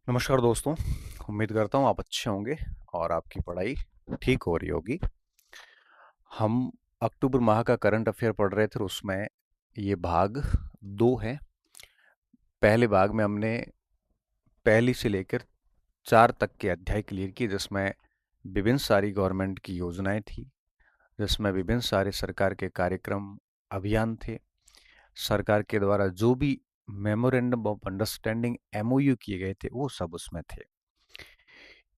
नमस्कार दोस्तों। उम्मीद करता हूँ आप अच्छे होंगे और आपकी पढ़ाई ठीक हो रही होगी। हम अक्टूबर माह का करंट अफेयर पढ़ रहे थे और उसमें ये भाग 2 है। पहले भाग में हमने पहली से लेकर 4 तक के अध्याय क्लियर किए, जिसमें विभिन्न सारी गवर्नमेंट की योजनाएं थी, जिसमें विभिन्न सारे सरकार के कार्यक्रम अभियान थे। सरकार के द्वारा जो भी मेमोरेंडम ऑफ अंडरस्टैंडिंग एमओयू किए गए थे वो सब उसमें थे।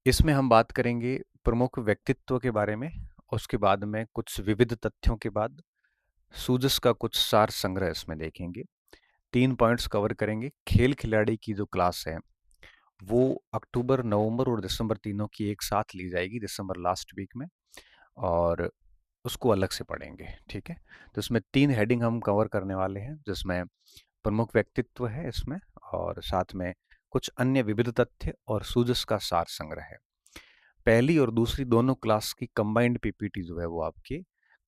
इसमें हम बात करेंगे प्रमुख व्यक्तित्व के बारे में। उसके बाद में कुछ विविध तथ्यों के बाद सूजस का कुछ सार संग्रह इसमें देखेंगे। 3 पॉइंट्स कवर करेंगे। खेल खिलाड़ी की जो क्लास है वो अक्टूबर, नवंबर और दिसंबर तीनों की एक साथ ली जाएगी, दिसंबर लास्ट वीक में, और उसको अलग से पढ़ेंगे। ठीक है। तो इसमें 3 हेडिंग हम कवर करने वाले हैं, जिसमें प्रमुख व्यक्तित्व है इसमें, और साथ में कुछ अन्य विविध तथ्य और सूजस का सार संग्रह है। पहली और दूसरी दोनों क्लास की कंबाइंड पीपीटी जो है वो आपके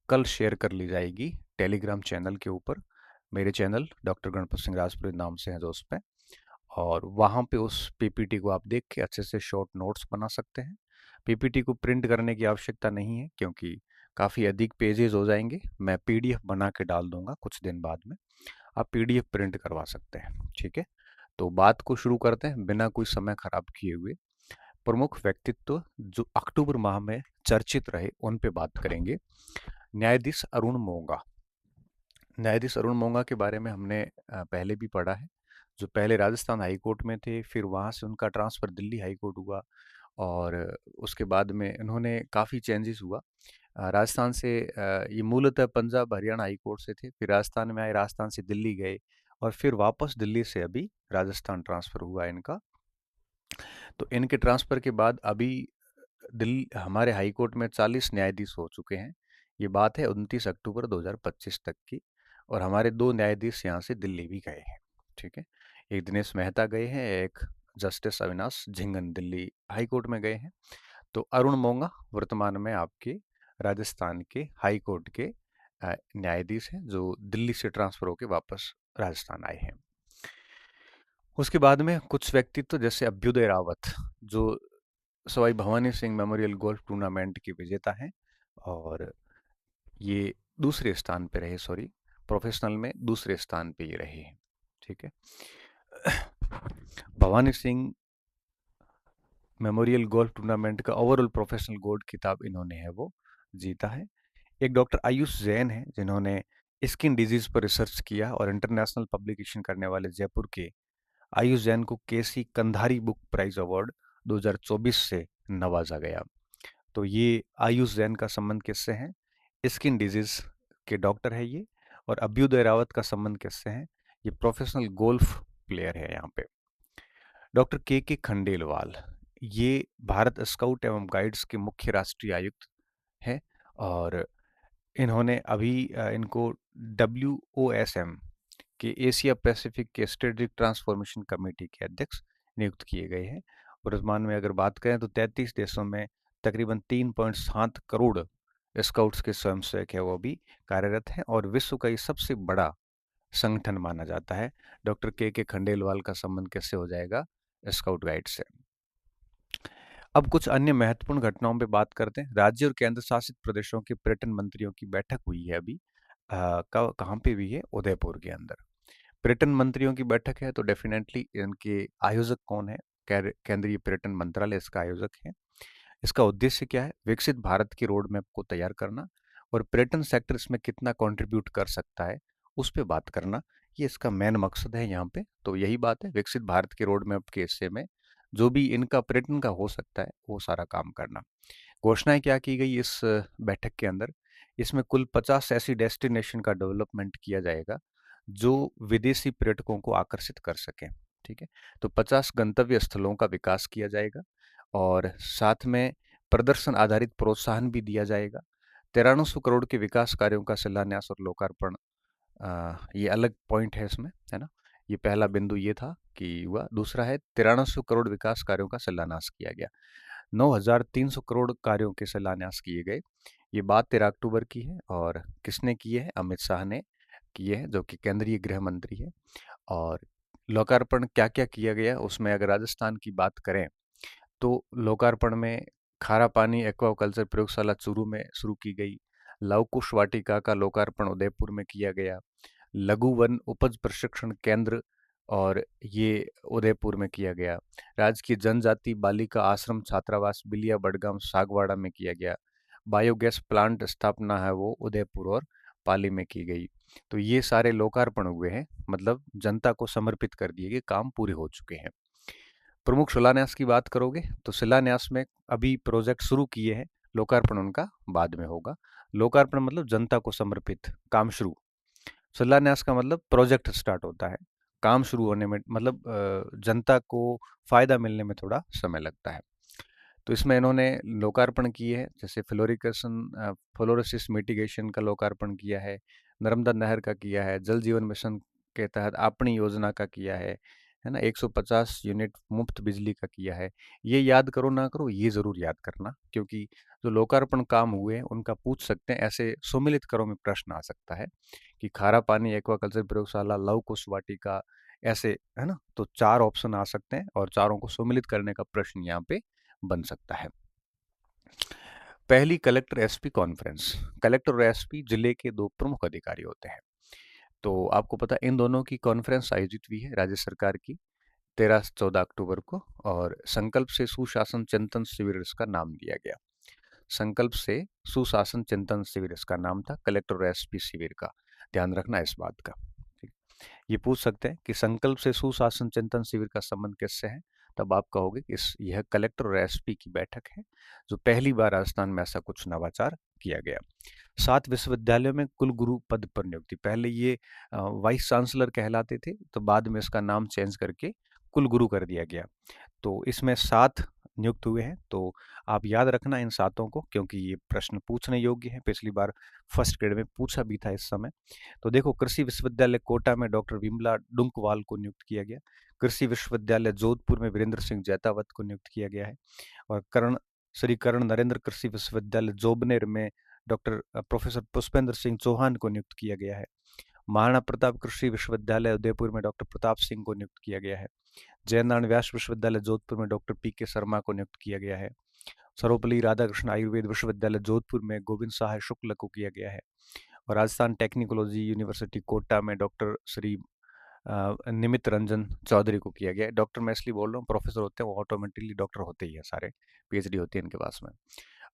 कल शेयर कर ली जाएगी टेलीग्राम चैनल के ऊपर। मेरे चैनल डॉक्टर गणपत सिंह राजपुरी नाम से है जो उस पे, और वहाँ पे उस पीपीटी को आप देख के अच्छे से शॉर्ट नोट्स बना सकते हैं। पीपीटी को प्रिंट करने की आवश्यकता नहीं है, क्योंकि काफ़ी अधिक पेजेस हो जाएंगे। मैं पीडीएफ बना के डाल दूंगा कुछ दिन बाद में, आप पीडीएफ प्रिंट करवा सकते हैं। ठीक है। तो बात को शुरू करते हैं बिना कोई समय खराब किए हुए। प्रमुख व्यक्तित्व जो अक्टूबर माह में चर्चित रहे उन पे बात करेंगे। न्यायाधीश अरुण मोंगा। न्यायाधीश अरुण मोंगा के बारे में हमने पहले भी पढ़ा है, जो पहले राजस्थान हाई कोर्ट में थे, फिर वहाँ से उनका ट्रांसफ़र दिल्ली हाई कोर्ट हुआ, और उसके बाद में इन्होंने काफ़ी चेंजेस हुआ। राजस्थान से ये मूलतः पंजाब हरियाणा हाई कोर्ट से थे, फिर राजस्थान में आए, राजस्थान से दिल्ली गए, और फिर वापस दिल्ली से अभी राजस्थान ट्रांसफ़र हुआ इनका। तो इनके ट्रांसफ़र के बाद अभी दिल्ली हमारे हाई कोर्ट में 40 न्यायाधीश हो चुके हैं। ये बात है 29 अक्टूबर 2025 तक की, और हमारे 2 न्यायाधीश यहाँ से दिल्ली भी गए हैं। ठीक है। एक दिनेश मेहता गए हैं, एक justice Avinash Jhingan Delhi high court में गए हैं। तो अरुण मोंगा वर्तमान में आपके राजस्थान के हाई कोर्ट के न्यायाधीश हैं, जो दिल्ली से ट्रांसफ़र होकर वापस राजस्थान आए हैं। उसके बाद में कुछ व्यक्तित्व जैसे अभ्युदय रावत, जो Sawai Bhavani Singh memorial golf tournament के विजेता हैं, और ये दूसरे स्थान पे रहे, सॉरी, प्रोफेशनल में दूसरे स्थान पे ये रहे हैं। ठीक है। Bhavani Singh memorial golf tournament का ओवरऑल प्रोफेशनल गोल्ड खिताब इन्होंने है वो जीता है। एक डॉक्टर आयुष जैन है, जिन्होंने स्किन डिजीज पर रिसर्च किया, और इंटरनेशनल पब्लिकेशन करने वाले जयपुर के आयुष जैन को केसी कंधारी बुक प्राइज अवार्ड 2024 से नवाजा गया। तो ये आयुष जैन का संबंध किससे है? स्किन डिजीज के डॉक्टर है ये। और अभ्युदय रावत का संबंध किससे है? ये प्रोफेशनल गोल्फ प्लेयर है यहाँ पे। डॉक्टर के खंडेलवाल, ये भारत स्काउट एवं गाइड्स के मुख्य राष्ट्रीय आयुक्त हैं, और इन्होंने अभी इनको WOSM के एशिया पैसिफिक के स्ट्रेटेजिक ट्रांसफॉर्मेशन कमेटी के अध्यक्ष नियुक्त किए गए हैं। वर्तमान में अगर बात करें तो 33 देशों में तकरीबन 3.7 करोड़ स्काउट्स के स्वयंसेवक है वो भी कार्यरत हैं, और विश्व का ये सबसे बड़ा संगठन माना जाता है। डॉक्टर के खंडेलवाल का संबंध कैसे हो जाएगा स्काउट गाइड से? अब कुछ अन्य महत्वपूर्ण घटनाओं पे बात करते हैं। राज्य और केंद्र शासित प्रदेशों के पर्यटन मंत्रियों की बैठक हुई है अभी। कहाँ पे हुई है? उदयपुर के अंदर पर्यटन मंत्रियों की बैठक है, तो डेफिनेटली इनके आयोजक कौन है? केंद्रीय पर्यटन मंत्रालय इसका आयोजक है। इसका उद्देश्य क्या है? विकसित भारत की रोड मैप को तैयार करना, और पर्यटन सेक्टर इसमें कितना कंट्रीब्यूट कर सकता है उस पर बात करना। ये इसका मेन मकसद है यहाँ पे। तो यही बात है, विकसित भारत के रोड मैप के हिस्से में जो भी इनका पर्यटन का हो सकता है वो सारा काम करना। घोषणाएं क्या की गई इस बैठक के अंदर? इसमें कुल 50 ऐसी डेस्टिनेशन का डेवलपमेंट किया जाएगा जो विदेशी पर्यटकों को आकर्षित कर सकें। ठीक है। तो 50 गंतव्य स्थलों का विकास किया जाएगा, और साथ में प्रदर्शन आधारित प्रोत्साहन भी दिया जाएगा। 9300 करोड़ के विकास कार्यों का शिलान्यास और लोकार्पण, ये अलग पॉइंट है इसमें, है ना। ये पहला बिंदु ये था कि हुआ। दूसरा है 9300 करोड़ विकास कार्यों का शिलान्यास किया गया। 9300 करोड़ कार्यों के शिलान्यास किए गए। ये बात 13 अक्टूबर की है, और किसने की है? अमित शाह ने किए हैं, जो कि केंद्रीय गृह मंत्री है। और लोकार्पण क्या क्या किया गया उसमें अगर राजस्थान की बात करें तो लोकार्पण में खारा पानी एक्वाकल्चर प्रयोगशाला चूरू में शुरू की गई। लव कुश वाटिका का लोकार्पण उदयपुर में किया गया। लघु वन उपज प्रशिक्षण केंद्र और ये उदयपुर में किया गया। राजकीय जनजाति बालिका आश्रम छात्रावास बिलिया बड़गाम सागवाड़ा में किया गया। बायोगैस प्लांट स्थापना है वो उदयपुर और पाली में की गई। तो ये सारे लोकार्पण हुए हैं, मतलब जनता को समर्पित कर दिए गए, काम पूरे हो चुके हैं। प्रमुख शिलान्यास की बात करोगे तो शिलान्यास में अभी प्रोजेक्ट शुरू किए हैं, लोकार्पण उनका बाद में होगा। लोकार्पण मतलब जनता को समर्पित, काम शुरू। शिलान्यास का मतलब प्रोजेक्ट स्टार्ट होता है, काम शुरू होने में मतलब जनता को फायदा मिलने में थोड़ा समय लगता है। तो इसमें इन्होंने लोकार्पण किए हैं, जैसे फ्लोरिकेशन फ्लोरोसिस मिटिगेशन का लोकार्पण किया है, नर्मदा नहर का किया है, जल जीवन मिशन के तहत अपनी योजना का किया है ना, 150 यूनिट मुफ्त बिजली का किया है। ये याद करो ना करो, ये जरूर याद करना, क्योंकि जो लोकार्पण काम हुए हैं उनका पूछ सकते हैं, ऐसे सुमिलित करो में प्रश्न आ सकता है कि खारा पानी एक्वाकल्चर प्रयोगशाला, लव कुश वाटिका, ऐसे, है ना। तो 4 ऑप्शन आ सकते हैं और चारों को सम्मिलित करने का प्रश्न यहाँ पे बन सकता है। पहली कलेक्टर एसपी कॉन्फ्रेंस। कलेक्टर और एसपी जिले के 2 प्रमुख अधिकारी होते हैं। तो आपको पता है इन दोनों की कॉन्फ्रेंस आयोजित हुई है राज्य सरकार की 13-14 अक्टूबर को, और संकल्प से सुशासन चिंतन शिविर इसका नाम दिया गया। संकल्प से सुशासन चिंतन शिविर इसका नाम था, कलेक्टर और एसपी शिविर का। ध्यान रखना इस बात का। ठीक। ये पूछ सकते हैं कि संकल्प से सुशासन चिंतन शिविर का संबंध किससे है, तब आप कहोगे कि यह कलेक्टर और एसपी की बैठक है, जो पहली बार राजस्थान में ऐसा कुछ नवाचार किया गया। 7 विश्वविद्यालयों में कुल गुरु पद पर नियुक्ति। पहले ये वाइस चांसलर कहलाते थे, तो बाद में इसका नाम चेंज करके कुल गुरु कर दिया गया। तो इसमें 7 नियुक्त हुए हैं, तो आप याद रखना इन सातों को, क्योंकि ये प्रश्न पूछने योग्य है। पिछली बार फर्स्ट ग्रेड में पूछा भी था इस समय। तो देखो, कृषि विश्वविद्यालय कोटा में डॉक्टर विमला डुंकवाल को नियुक्त किया गया। कृषि विश्वविद्यालय जोधपुर में वीरेंद्र सिंह जैतावत को नियुक्त किया गया है। और श्री कर्ण नरेंद्र कृषि विश्वविद्यालय जोबनेर में डॉक्टर प्रोफेसर पुष्पेंद्र सिंह चौहान को नियुक्त किया गया है। महाराणा प्रताप कृषि विश्वविद्यालय उदयपुर में डॉक्टर प्रताप सिंह को नियुक्त किया गया है। जयनारायण व्यास विश्वविद्यालय जोधपुर में डॉक्टर पी के शर्मा को नियुक्त किया गया है। सर्वपल्ली राधाकृष्ण आयुर्वेद विश्वविद्यालय जोधपुर में गोविंद सहाय शुक्ल को किया गया है। और राजस्थान टेक्निकोलॉजी यूनिवर्सिटी कोटा में डॉक्टर श्री निमित रंजन चौधरी को किया गया है। डॉक्टर मैं इसलिए बोल रहा हूँ, प्रोफेसर होते हैं वो ऑटोमेटिकली डॉक्टर होते ही है सारे, पीएचडी होती है इनके पास में।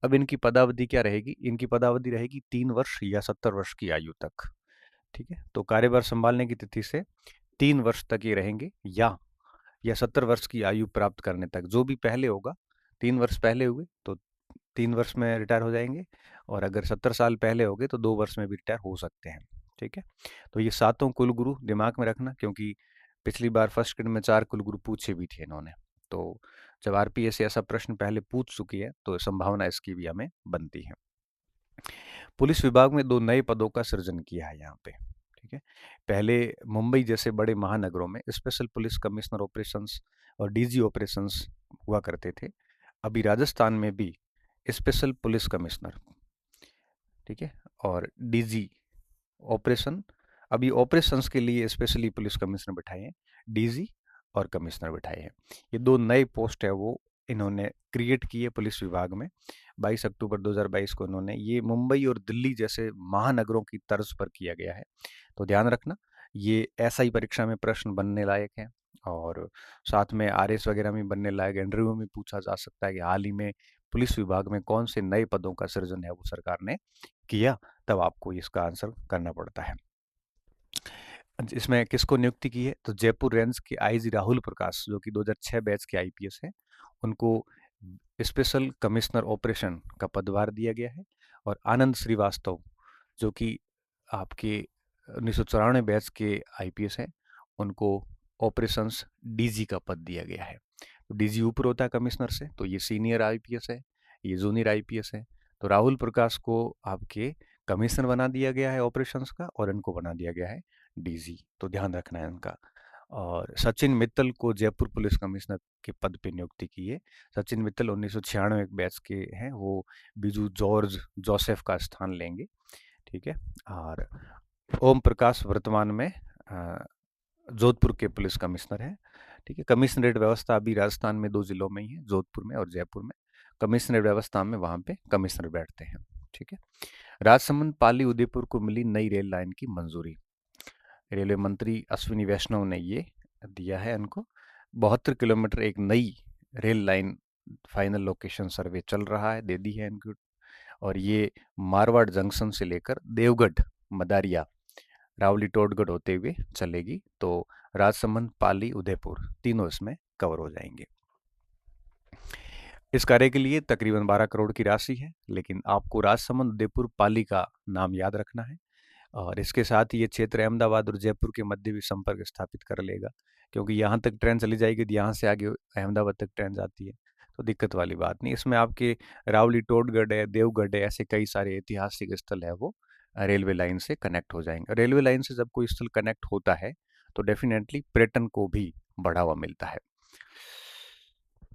अब इनकी पदावधि क्या रहेगी? इनकी पदावधि रहेगी 3 वर्ष या 70 वर्ष की आयु तक। ठीक है, तो कार्यभार संभालने की तिथि से 3 वर्ष तक ये रहेंगे, या 70 वर्ष की आयु प्राप्त करने तक, जो भी पहले होगा। 3 वर्ष पहले हुए तो 3 वर्ष में रिटायर हो जाएंगे, और अगर 70 साल पहले हो गए तो 2 वर्ष में भी रिटायर हो सकते हैं। ठीक है, तो ये सातों कुलगुरु दिमाग में रखना, क्योंकि पिछली बार फर्स्ट ग्रेड में 4 कुलगुरु पूछे भी थे इन्होंने। तो जब आरपीएससी ऐसा प्रश्न पहले पूछ चुकी है तो संभावना इसकी भी हमें बनती है। पुलिस विभाग में 2 नए पदों का सृजन किया है यहाँ पे। ठीक है, पहले मुंबई जैसे बड़े महानगरों में स्पेशल पुलिस कमिश्नर ऑपरेशंस और डीजी ऑपरेशंस हुआ करते थे। अभी राजस्थान में भी स्पेशल पुलिस कमिश्नर, ठीक है, और डीजी ऑपरेशन, अभी ऑपरेशंस के लिए स्पेशली पुलिस कमिश्नर बिठाए हैं, डीजी और कमिश्नर बिठाए हैं। ये 2 नए पोस्ट है वो इन्होंने क्रिएट की है पुलिस विभाग में। 22 अक्टूबर 2022 को इन्होंने, ये मुंबई और दिल्ली जैसे महानगरों की तर्ज पर किया गया है। तो ध्यान रखना, ये एसआई परीक्षा में प्रश्न बनने लायक है, और साथ में आरएस वगैरह में बनने लायक, इंटरव्यू में पूछा जा सकता है कि हाल ही में पुलिस विभाग में कौन से नए पदों का सृजन है वो सरकार ने किया, तब आपको इसका आंसर करना पड़ता है। इसमें किसको नियुक्ति की है? तो जयपुर रेंज के आईजी राहुल प्रकाश, जो कि 2006 बैच के आईपीएस है, उनको स्पेशल कमिश्नर ऑपरेशन का पदभार दिया गया है। और आनंद श्रीवास्तव, जो कि आपके 1994 बैच के आईपीएस हैं, उनको ऑपरेशंस डीजी का पद दिया गया है। तो डीजी ऊपर होता है कमिश्नर से, तो ये सीनियर आईपीएस है, ये जूनियर आईपीएस है। तो राहुल प्रकाश को आपके कमिश्नर बना दिया गया है ऑपरेशंस का, और इनको बना दिया गया है डीजी। तो ध्यान रखना है इनका। और सचिन मित्तल को जयपुर पुलिस कमिश्नर के पद पे नियुक्ति की है। सचिन मित्तल 1996 बैच के हैं, वो बीजू जॉर्ज जोसेफ का स्थान लेंगे। ठीक है, और ओम प्रकाश वर्तमान में जोधपुर के पुलिस कमिश्नर हैं। ठीक है, कमिश्नरेट व्यवस्था अभी राजस्थान में 2 जिलों में ही है, जोधपुर में और जयपुर में। कमिश्नरेट व्यवस्था में वहाँ पे कमिश्नर बैठते हैं। ठीक है। राजसमंद पाली उदयपुर को मिली नई रेल लाइन की मंजूरी। रेलवे मंत्री अश्विनी वैष्णव ने ये दिया है उनको। 72 किलोमीटर एक नई rail line final location survey चल रहा है, दे दी है इनको। और ये मारवाड़ जंक्शन से लेकर देवगढ़, मदारिया, रावली, टोडगढ़ होते हुए चलेगी। तो राजसमंद, पाली, उदयपुर तीनों इसमें कवर हो जाएंगे। इस कार्य के लिए तकरीबन 12 करोड़ की राशि है, लेकिन आपको राजसमंद, उदयपुर, पाली का नाम याद रखना है। और इसके साथ ही ये क्षेत्र अहमदाबाद और जयपुर के मध्य भी संपर्क स्थापित कर लेगा, क्योंकि यहाँ तक ट्रेन चली जाएगी तो यहाँ से आगे अहमदाबाद तक ट्रेन जाती है, तो दिक्कत वाली बात नहीं। इसमें आपके रावली, टोडगढ़ है, देवगढ़ है, ऐसे कई सारे ऐतिहासिक स्थल है वो रेलवे लाइन से कनेक्ट हो जाएंगे। रेलवे लाइन से जब कोई स्थल कनेक्ट होता है तो डेफिनेटली पर्यटन को भी बढ़ावा मिलता है,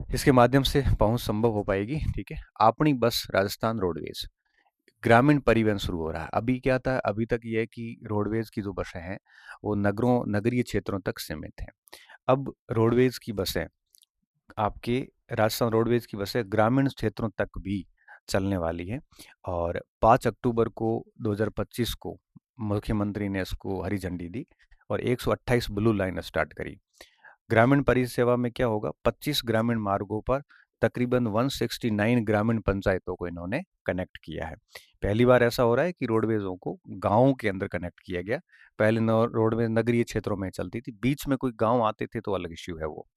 इसके माध्यम से पहुंच संभव हो पाएगी। ठीक है। अपनी बस राजस्थान रोडवेज ग्रामीण परिवहन शुरू हो रहा है। अभी क्या था, अभी तक ये है कि रोडवेज की जो बसें हैं वो नगरीय क्षेत्रों तक सीमित हैं। अब रोडवेज की बसें, आपके राजस्थान रोडवेज की बसें ग्रामीण क्षेत्रों तक भी चलने वाली हैं। और 5 अक्टूबर को 2025 को मुख्यमंत्री ने इसको हरी झंडी दी और 128 ब्लू लाइन स्टार्ट करी। ग्रामीण परिसेवा में क्या होगा, 25 ग्रामीण मार्गों पर तकरीबन 169 ग्रामीण पंचायतों को इन्होंने कनेक्ट किया है। पहली बार ऐसा हो रहा है कि रोडवेजों को गांवों के अंदर कनेक्ट किया गया। पहले रोडवेज नगरीय क्षेत्रों में चलती थी, बीच में कोई गांव आते थे तो अलग इश्यू है वो।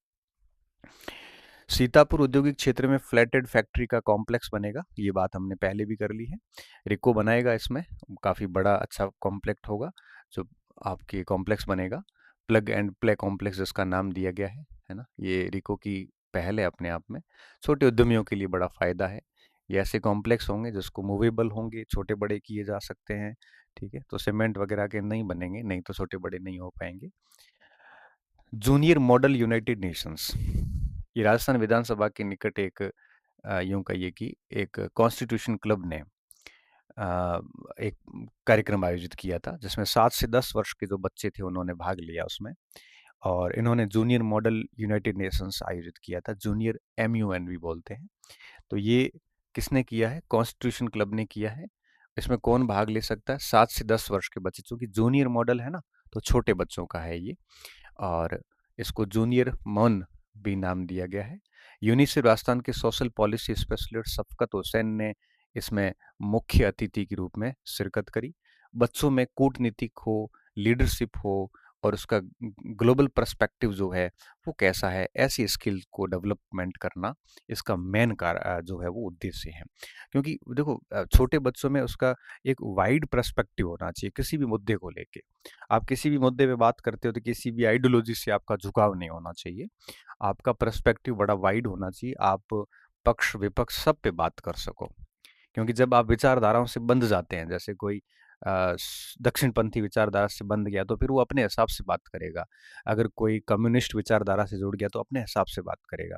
सीतापुर औद्योगिक क्षेत्र में फ्लैटेड फैक्ट्री का कॉम्प्लेक्स बनेगा, ये बात हमने पहले भी कर ली है। रिको बनाएगा इसमें, काफ़ी बड़ा अच्छा कॉम्प्लेक्स होगा जो आपके कॉम्प्लेक्स बनेगा। प्लग एंड प्ले कॉम्प्लेक्स जिसका नाम दिया गया है ना, ये रिको की पहल है अपने आप में। छोटे उद्यमियों के लिए बड़ा फ़ायदा है। ये ऐसे कॉम्प्लेक्स होंगे जिसको मूवेबल होंगे, छोटे बड़े किए जा सकते हैं। ठीक है, तो सीमेंट वगैरह के नहीं बनेंगे, नहीं तो छोटे बड़े नहीं हो पाएंगे। जूनियर मॉडल यूनाइटेड नेशंस, ये राजस्थान विधानसभा के निकट एक यूं कहिए कि एक कॉन्स्टिट्यूशन क्लब ने एक कार्यक्रम आयोजित किया था, जिसमें 7 से 10 वर्ष के जो बच्चे थे उन्होंने भाग लिया उसमें। और इन्होंने जूनियर मॉडल यूनाइटेड नेशंस आयोजित किया था, जूनियर MUN भी बोलते हैं। तो ये किसने किया है, कॉन्स्टिट्यूशन क्लब ने किया है। इसमें कौन भाग ले सकता है, 7 से 10 वर्ष के बच्चे, चूंकि जूनियर मॉडल है ना तो छोटे बच्चों का है ये। और इसको जूनियर मॉन भी नाम दिया गया है। यूनिसेफ राजस्थान के सोशल पॉलिसी स्पेशलिस्ट शफकत हुसैन ने इसमें मुख्य अतिथि के रूप में शिरकत करी। बच्चों में कूटनीतिक हो, लीडरशिप हो और उसका ग्लोबल पर्सपेक्टिव जो है वो कैसा है, ऐसी स्किल को डेवलपमेंट करना इसका मेन जो है वो उद्देश्य है। क्योंकि देखो छोटे बच्चों में उसका एक वाइड पर्सपेक्टिव होना चाहिए किसी भी मुद्दे को लेके। आप किसी भी मुद्दे पे बात करते हो तो किसी भी आइडियोलॉजी से आपका झुकाव नहीं होना चाहिए। आपका पर्सपेक्टिव बड़ा वाइड होना चाहिए, आप पक्ष विपक्ष सब पे बात कर सको। क्योंकि जब आप विचारधाराओं से बंध जाते हैं, जैसे कोई दक्षिणपंथी विचारधारा से बंध गया तो फिर वो अपने हिसाब से बात करेगा। अगर कोई कम्युनिस्ट विचारधारा से जुड़ गया तो अपने हिसाब से बात करेगा।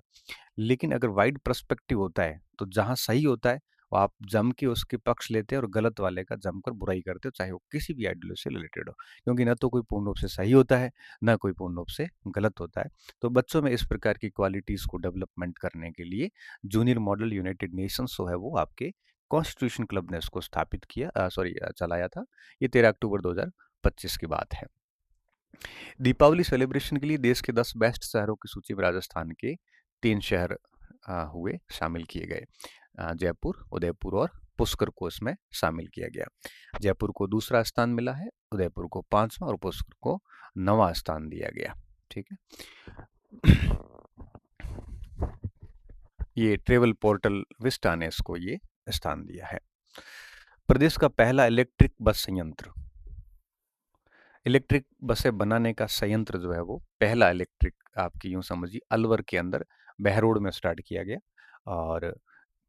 लेकिन अगर वाइड पर्सपेक्टिव होता है तो जहाँ सही होता है वो आप जम के उसके पक्ष लेते हैं और गलत वाले का जमकर बुराई करते हो, चाहे वो किसी भी आइडियोलॉजी से रिलेटेड हो। क्योंकि ना तो कोई पूर्ण रूप से सही होता है, ना कोई पूर्ण रूप से गलत होता है। तो बच्चों में इस प्रकार की क्वालिटीज़ को डेवलपमेंट करने के लिए जूनियर मॉडल यूनाइटेड नेशंस जो है वो आपके कॉन्स्टिट्यूशन क्लब ने उसको स्थापित किया, चलाया था। ये 13 अक्टूबर 2025 की बात है। दीपावली सेलिब्रेशन के लिए देश के 10 बेस्ट शहरों की सूची में राजस्थान के 3 शहर हुए शामिल किए गए। जयपुर, उदयपुर और पुष्कर को इसमें शामिल किया गया। जयपुर को दूसरा स्थान मिला है, उदयपुर को 5वां और पुष्कर को 9वां स्थान दिया गया। ठीक है। ये ट्रेवल पोर्टल विस्टा ने इसको ये स्थान दिया है। प्रदेश का पहला इलेक्ट्रिक बस संयंत्र, इलेक्ट्रिक बसें बनाने का संयंत्र जो है वो पहला इलेक्ट्रिक, आपकी यूं समझिए अलवर के अंदर बहरोड में स्टार्ट किया गया। और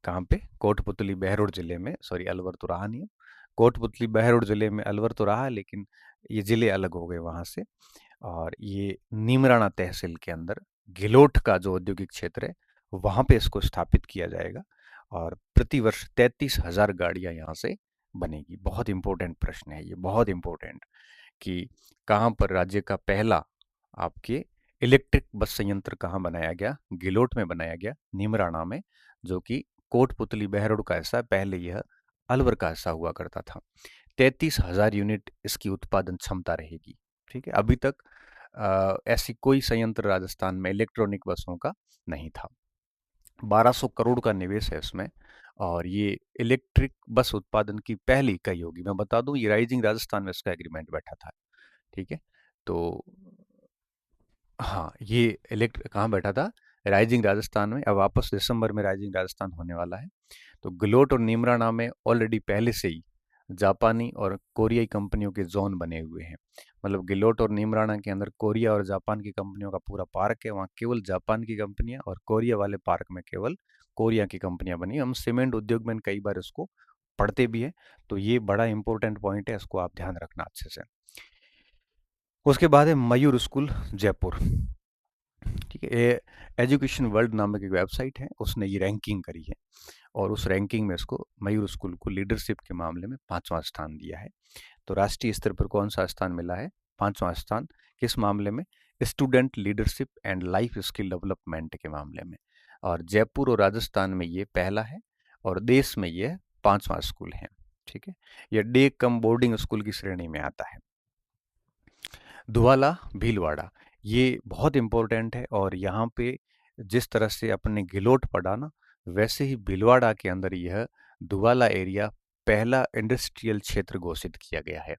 कहाँ पे, कोटपुतली बहरोड जिले में, सॉरी अलवर तो रहा नहीं, कोटपुतली बहरोड जिले में, अलवर तो रहा लेकिन ये जिले अलग हो गए वहाँ से। और ये नीमराणा तहसील के अंदर घिलोट का जो औद्योगिक क्षेत्र है वहाँ पे इसको स्थापित किया जाएगा। और प्रतिवर्ष 33,000 गाड़ियाँ यहाँ से बनेगी। बहुत इंपॉर्टेंट प्रश्न है ये, बहुत इंपॉर्टेंट, कि कहाँ पर राज्य का पहला आपके इलेक्ट्रिक बस संयंत्र कहाँ बनाया गया? गिलोट में बनाया गया, नीमराणा में, जो कि कोटपुतली बहरोड का हिस्सा है। पहले यह अलवर का हिस्सा हुआ करता था। 33,000 यूनिट इसकी उत्पादन क्षमता रहेगी। ठीक है, अभी तक ऐसी कोई संयंत्र राजस्थान में इलेक्ट्रॉनिक बसों का नहीं था। 1200 करोड़ का निवेश है इसमें, और ये इलेक्ट्रिक बस उत्पादन की पहली इकाई होगी। मैं बता दूं, ये राइजिंग राजस्थान में इसका एग्रीमेंट बैठा था। ठीक है, तो हाँ, ये इलेक्ट कहाँ बैठा था? राइजिंग राजस्थान में। अब वापस दिसंबर में राइजिंग राजस्थान होने वाला है। तो गिलोट और नीमराणा में ऑलरेडी पहले से ही जापानी और कोरियाई कंपनियों के जोन बने हुए हैं। मतलब गिलोट और नीमराणा के अंदर कोरिया और जापान की कंपनियों का पूरा पार्क है। वहाँ केवल जापान की कंपनियां, और कोरिया वाले पार्क में केवल कोरिया की कंपनियां बनी। हम सीमेंट उद्योग में कई बार इसको पढ़ते भी है, तो ये बड़ा इंपॉर्टेंट पॉइंट है, इसको आप ध्यान रखना अच्छे से। उसके बाद है मयूर स्कूल जयपुर। ठीक है, ये एजुकेशन वर्ल्ड नामक एक वेबसाइट है, उसने ये रैंकिंग करी है, और उस रैंकिंग में इसको मयूर स्कूल को लीडरशिप के मामले में 5वां स्थान दिया है। तो राष्ट्रीय स्तर पर कौन सा स्थान मिला है? 5वां स्थान। किस मामले में? Student leadership and life skill development के मामले में। और जयपुर और राजस्थान में ये पहला है, और देश में ये 5वां स्कूल है। ठीक है, यह डे कम बोर्डिंग स्कूल की श्रेणी में आता है। धुवाला भीलवाड़ा, ये बहुत इंपॉर्टेंट है, और यहाँ पे जिस तरह से अपने गिलोट पढ़ा ना, वैसे ही भीलवाड़ा के अंदर यह धुवाला एरिया पहला इंडस्ट्रियल क्षेत्र घोषित किया गया है।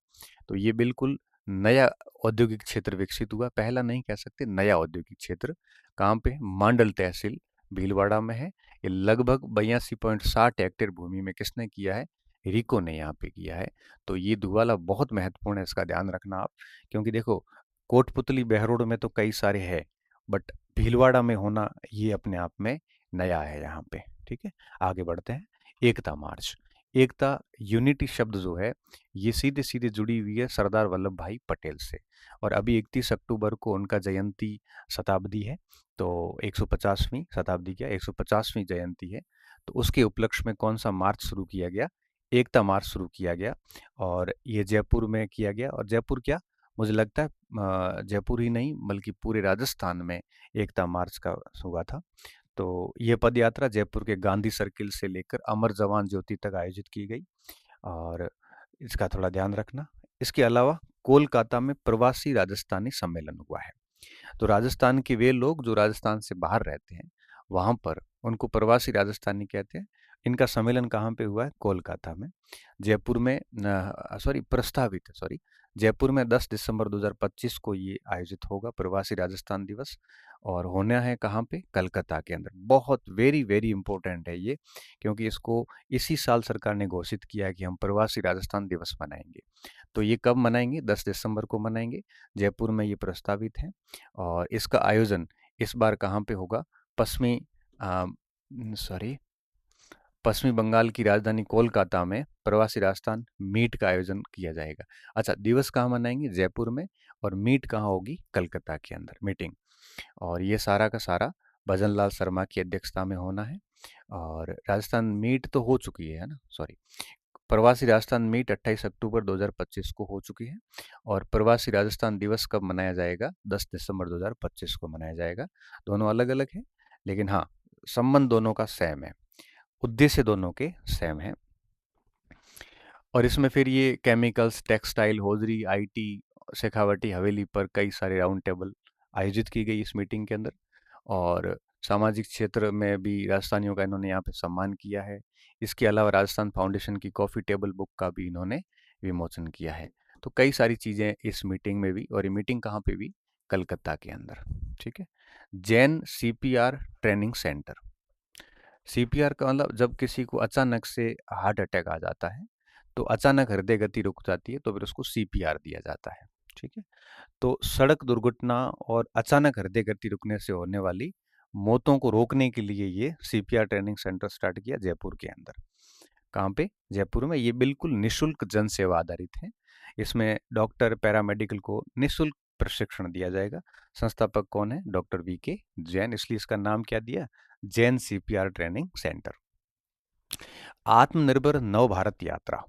तो ये बिल्कुल नया औद्योगिक क्षेत्र विकसित हुआ, पहला नहीं कह सकते, नया औद्योगिक क्षेत्र। कहाँ पे? मांडल तहसील भीलवाड़ा में है। ये लगभग 82.60 हेक्टेयर भूमि में किसने किया है? रिको ने यहाँ पे किया है। तो ये धुवाला बहुत महत्वपूर्ण है, इसका ध्यान रखना आप। क्योंकि देखो, कोटपुतली बहरोड में तो कई सारे हैं, बट भीलवाड़ा में होना ये अपने आप में नया है यहाँ पे। ठीक है, आगे बढ़ते हैं। एकता मार्च। एकता, यूनिटी शब्द जो है, ये सीधे सीधे जुड़ी हुई है सरदार वल्लभ भाई पटेल से। और अभी 31 अक्टूबर को उनका जयंती शताब्दी है। तो 150वीं शताब्दी, क्या 150वीं जयंती है। तो उसके उपलक्ष्य में कौन सा मार्च शुरू किया गया? एकता मार्च शुरू किया गया, और ये जयपुर में किया गया। और जयपुर क्या, मुझे लगता है जयपुर ही नहीं बल्कि पूरे राजस्थान में एकता मार्च का हुआ था। तो यह पद यात्रा जयपुर के गांधी सर्किल से लेकर अमर जवान ज्योति तक आयोजित की गई, और इसका थोड़ा ध्यान रखना। इसके अलावा कोलकाता में प्रवासी राजस्थानी सम्मेलन हुआ है। तो राजस्थान के वे लोग जो राजस्थान से बाहर रहते हैं, वहाँ पर उनको प्रवासी राजस्थानी कहते हैं। इनका सम्मेलन कहाँ पे हुआ है? कोलकाता में। जयपुर में प्रस्तावित है, जयपुर में 10 दिसंबर 2025 को ये आयोजित होगा, प्रवासी राजस्थान दिवस। और होना है कहाँ पे? कलकत्ता के अंदर। बहुत वेरी वेरी इंपॉर्टेंट है ये, क्योंकि इसको इसी साल सरकार ने घोषित किया है कि हम प्रवासी राजस्थान दिवस मनाएंगे। तो ये कब मनाएंगे? 10 दिसंबर को मनाएंगे। जयपुर में ये प्रस्तावित है, और इसका आयोजन इस बार कहाँ पे होगा? पश्चिमी अ, सॉरी पश्चिमी बंगाल की राजधानी कोलकाता में प्रवासी राजस्थान मीट का आयोजन किया जाएगा। अच्छा, दिवस कहाँ मनाएंगे? जयपुर में। और मीट कहाँ होगी? कलकत्ता के अंदर मीटिंग। और ये सारा का सारा भजन लाल शर्मा की अध्यक्षता में होना है। और राजस्थान मीट तो हो चुकी है ना, प्रवासी राजस्थान मीट 28 अक्टूबर 2025 को हो चुकी है। और प्रवासी राजस्थान दिवस कब मनाया जाएगा? 10 दिसंबर 2025 को मनाया जाएगा। दोनों अलग अलग है, लेकिन हाँ, संबंध दोनों का सेम है, उद्देश्य दोनों के सेम है। और इसमें फिर ये chemicals, textile, hosiery, IT, Shekhawati हवेली पर कई सारे राउंड टेबल आयोजित की गई इस मीटिंग के अंदर। और सामाजिक क्षेत्र में भी राजस्थानियों का इन्होंने यहाँ पे सम्मान किया है। इसके अलावा राजस्थान फाउंडेशन की कॉफ़ी टेबल बुक का भी इन्होंने विमोचन किया है। तो कई सारी चीज़ें इस मीटिंग में भी, और ये मीटिंग कहाँ पे भी? कलकत्ता के अंदर। ठीक है, Jain CPR training centre. CPR का मतलब, जब किसी को अचानक से हार्ट अटैक आ जाता है, तो अचानक हृदय गति रुक जाती है, तो फिर उसको सीपीआर दिया जाता है। ठीक है, तो सड़क दुर्घटना और अचानक हृदय गति रुकने से होने वाली मौतों को रोकने के लिए ये सीपीआर ट्रेनिंग सेंटर स्टार्ट किया जयपुर के अंदर। कहाँ पे? जयपुर में। ये बिल्कुल निशुल्क जन सेवा आधारित है। इसमें डॉक्टर, पैरामेडिकल को निशुल्क प्रशिक्षण दिया जाएगा। संस्थापक कौन है? डॉक्टर वीके जैन, इसलिए इसका नाम क्या दिया? Jain CPR training centre. आत्मनिर्भर नव भारत यात्रा,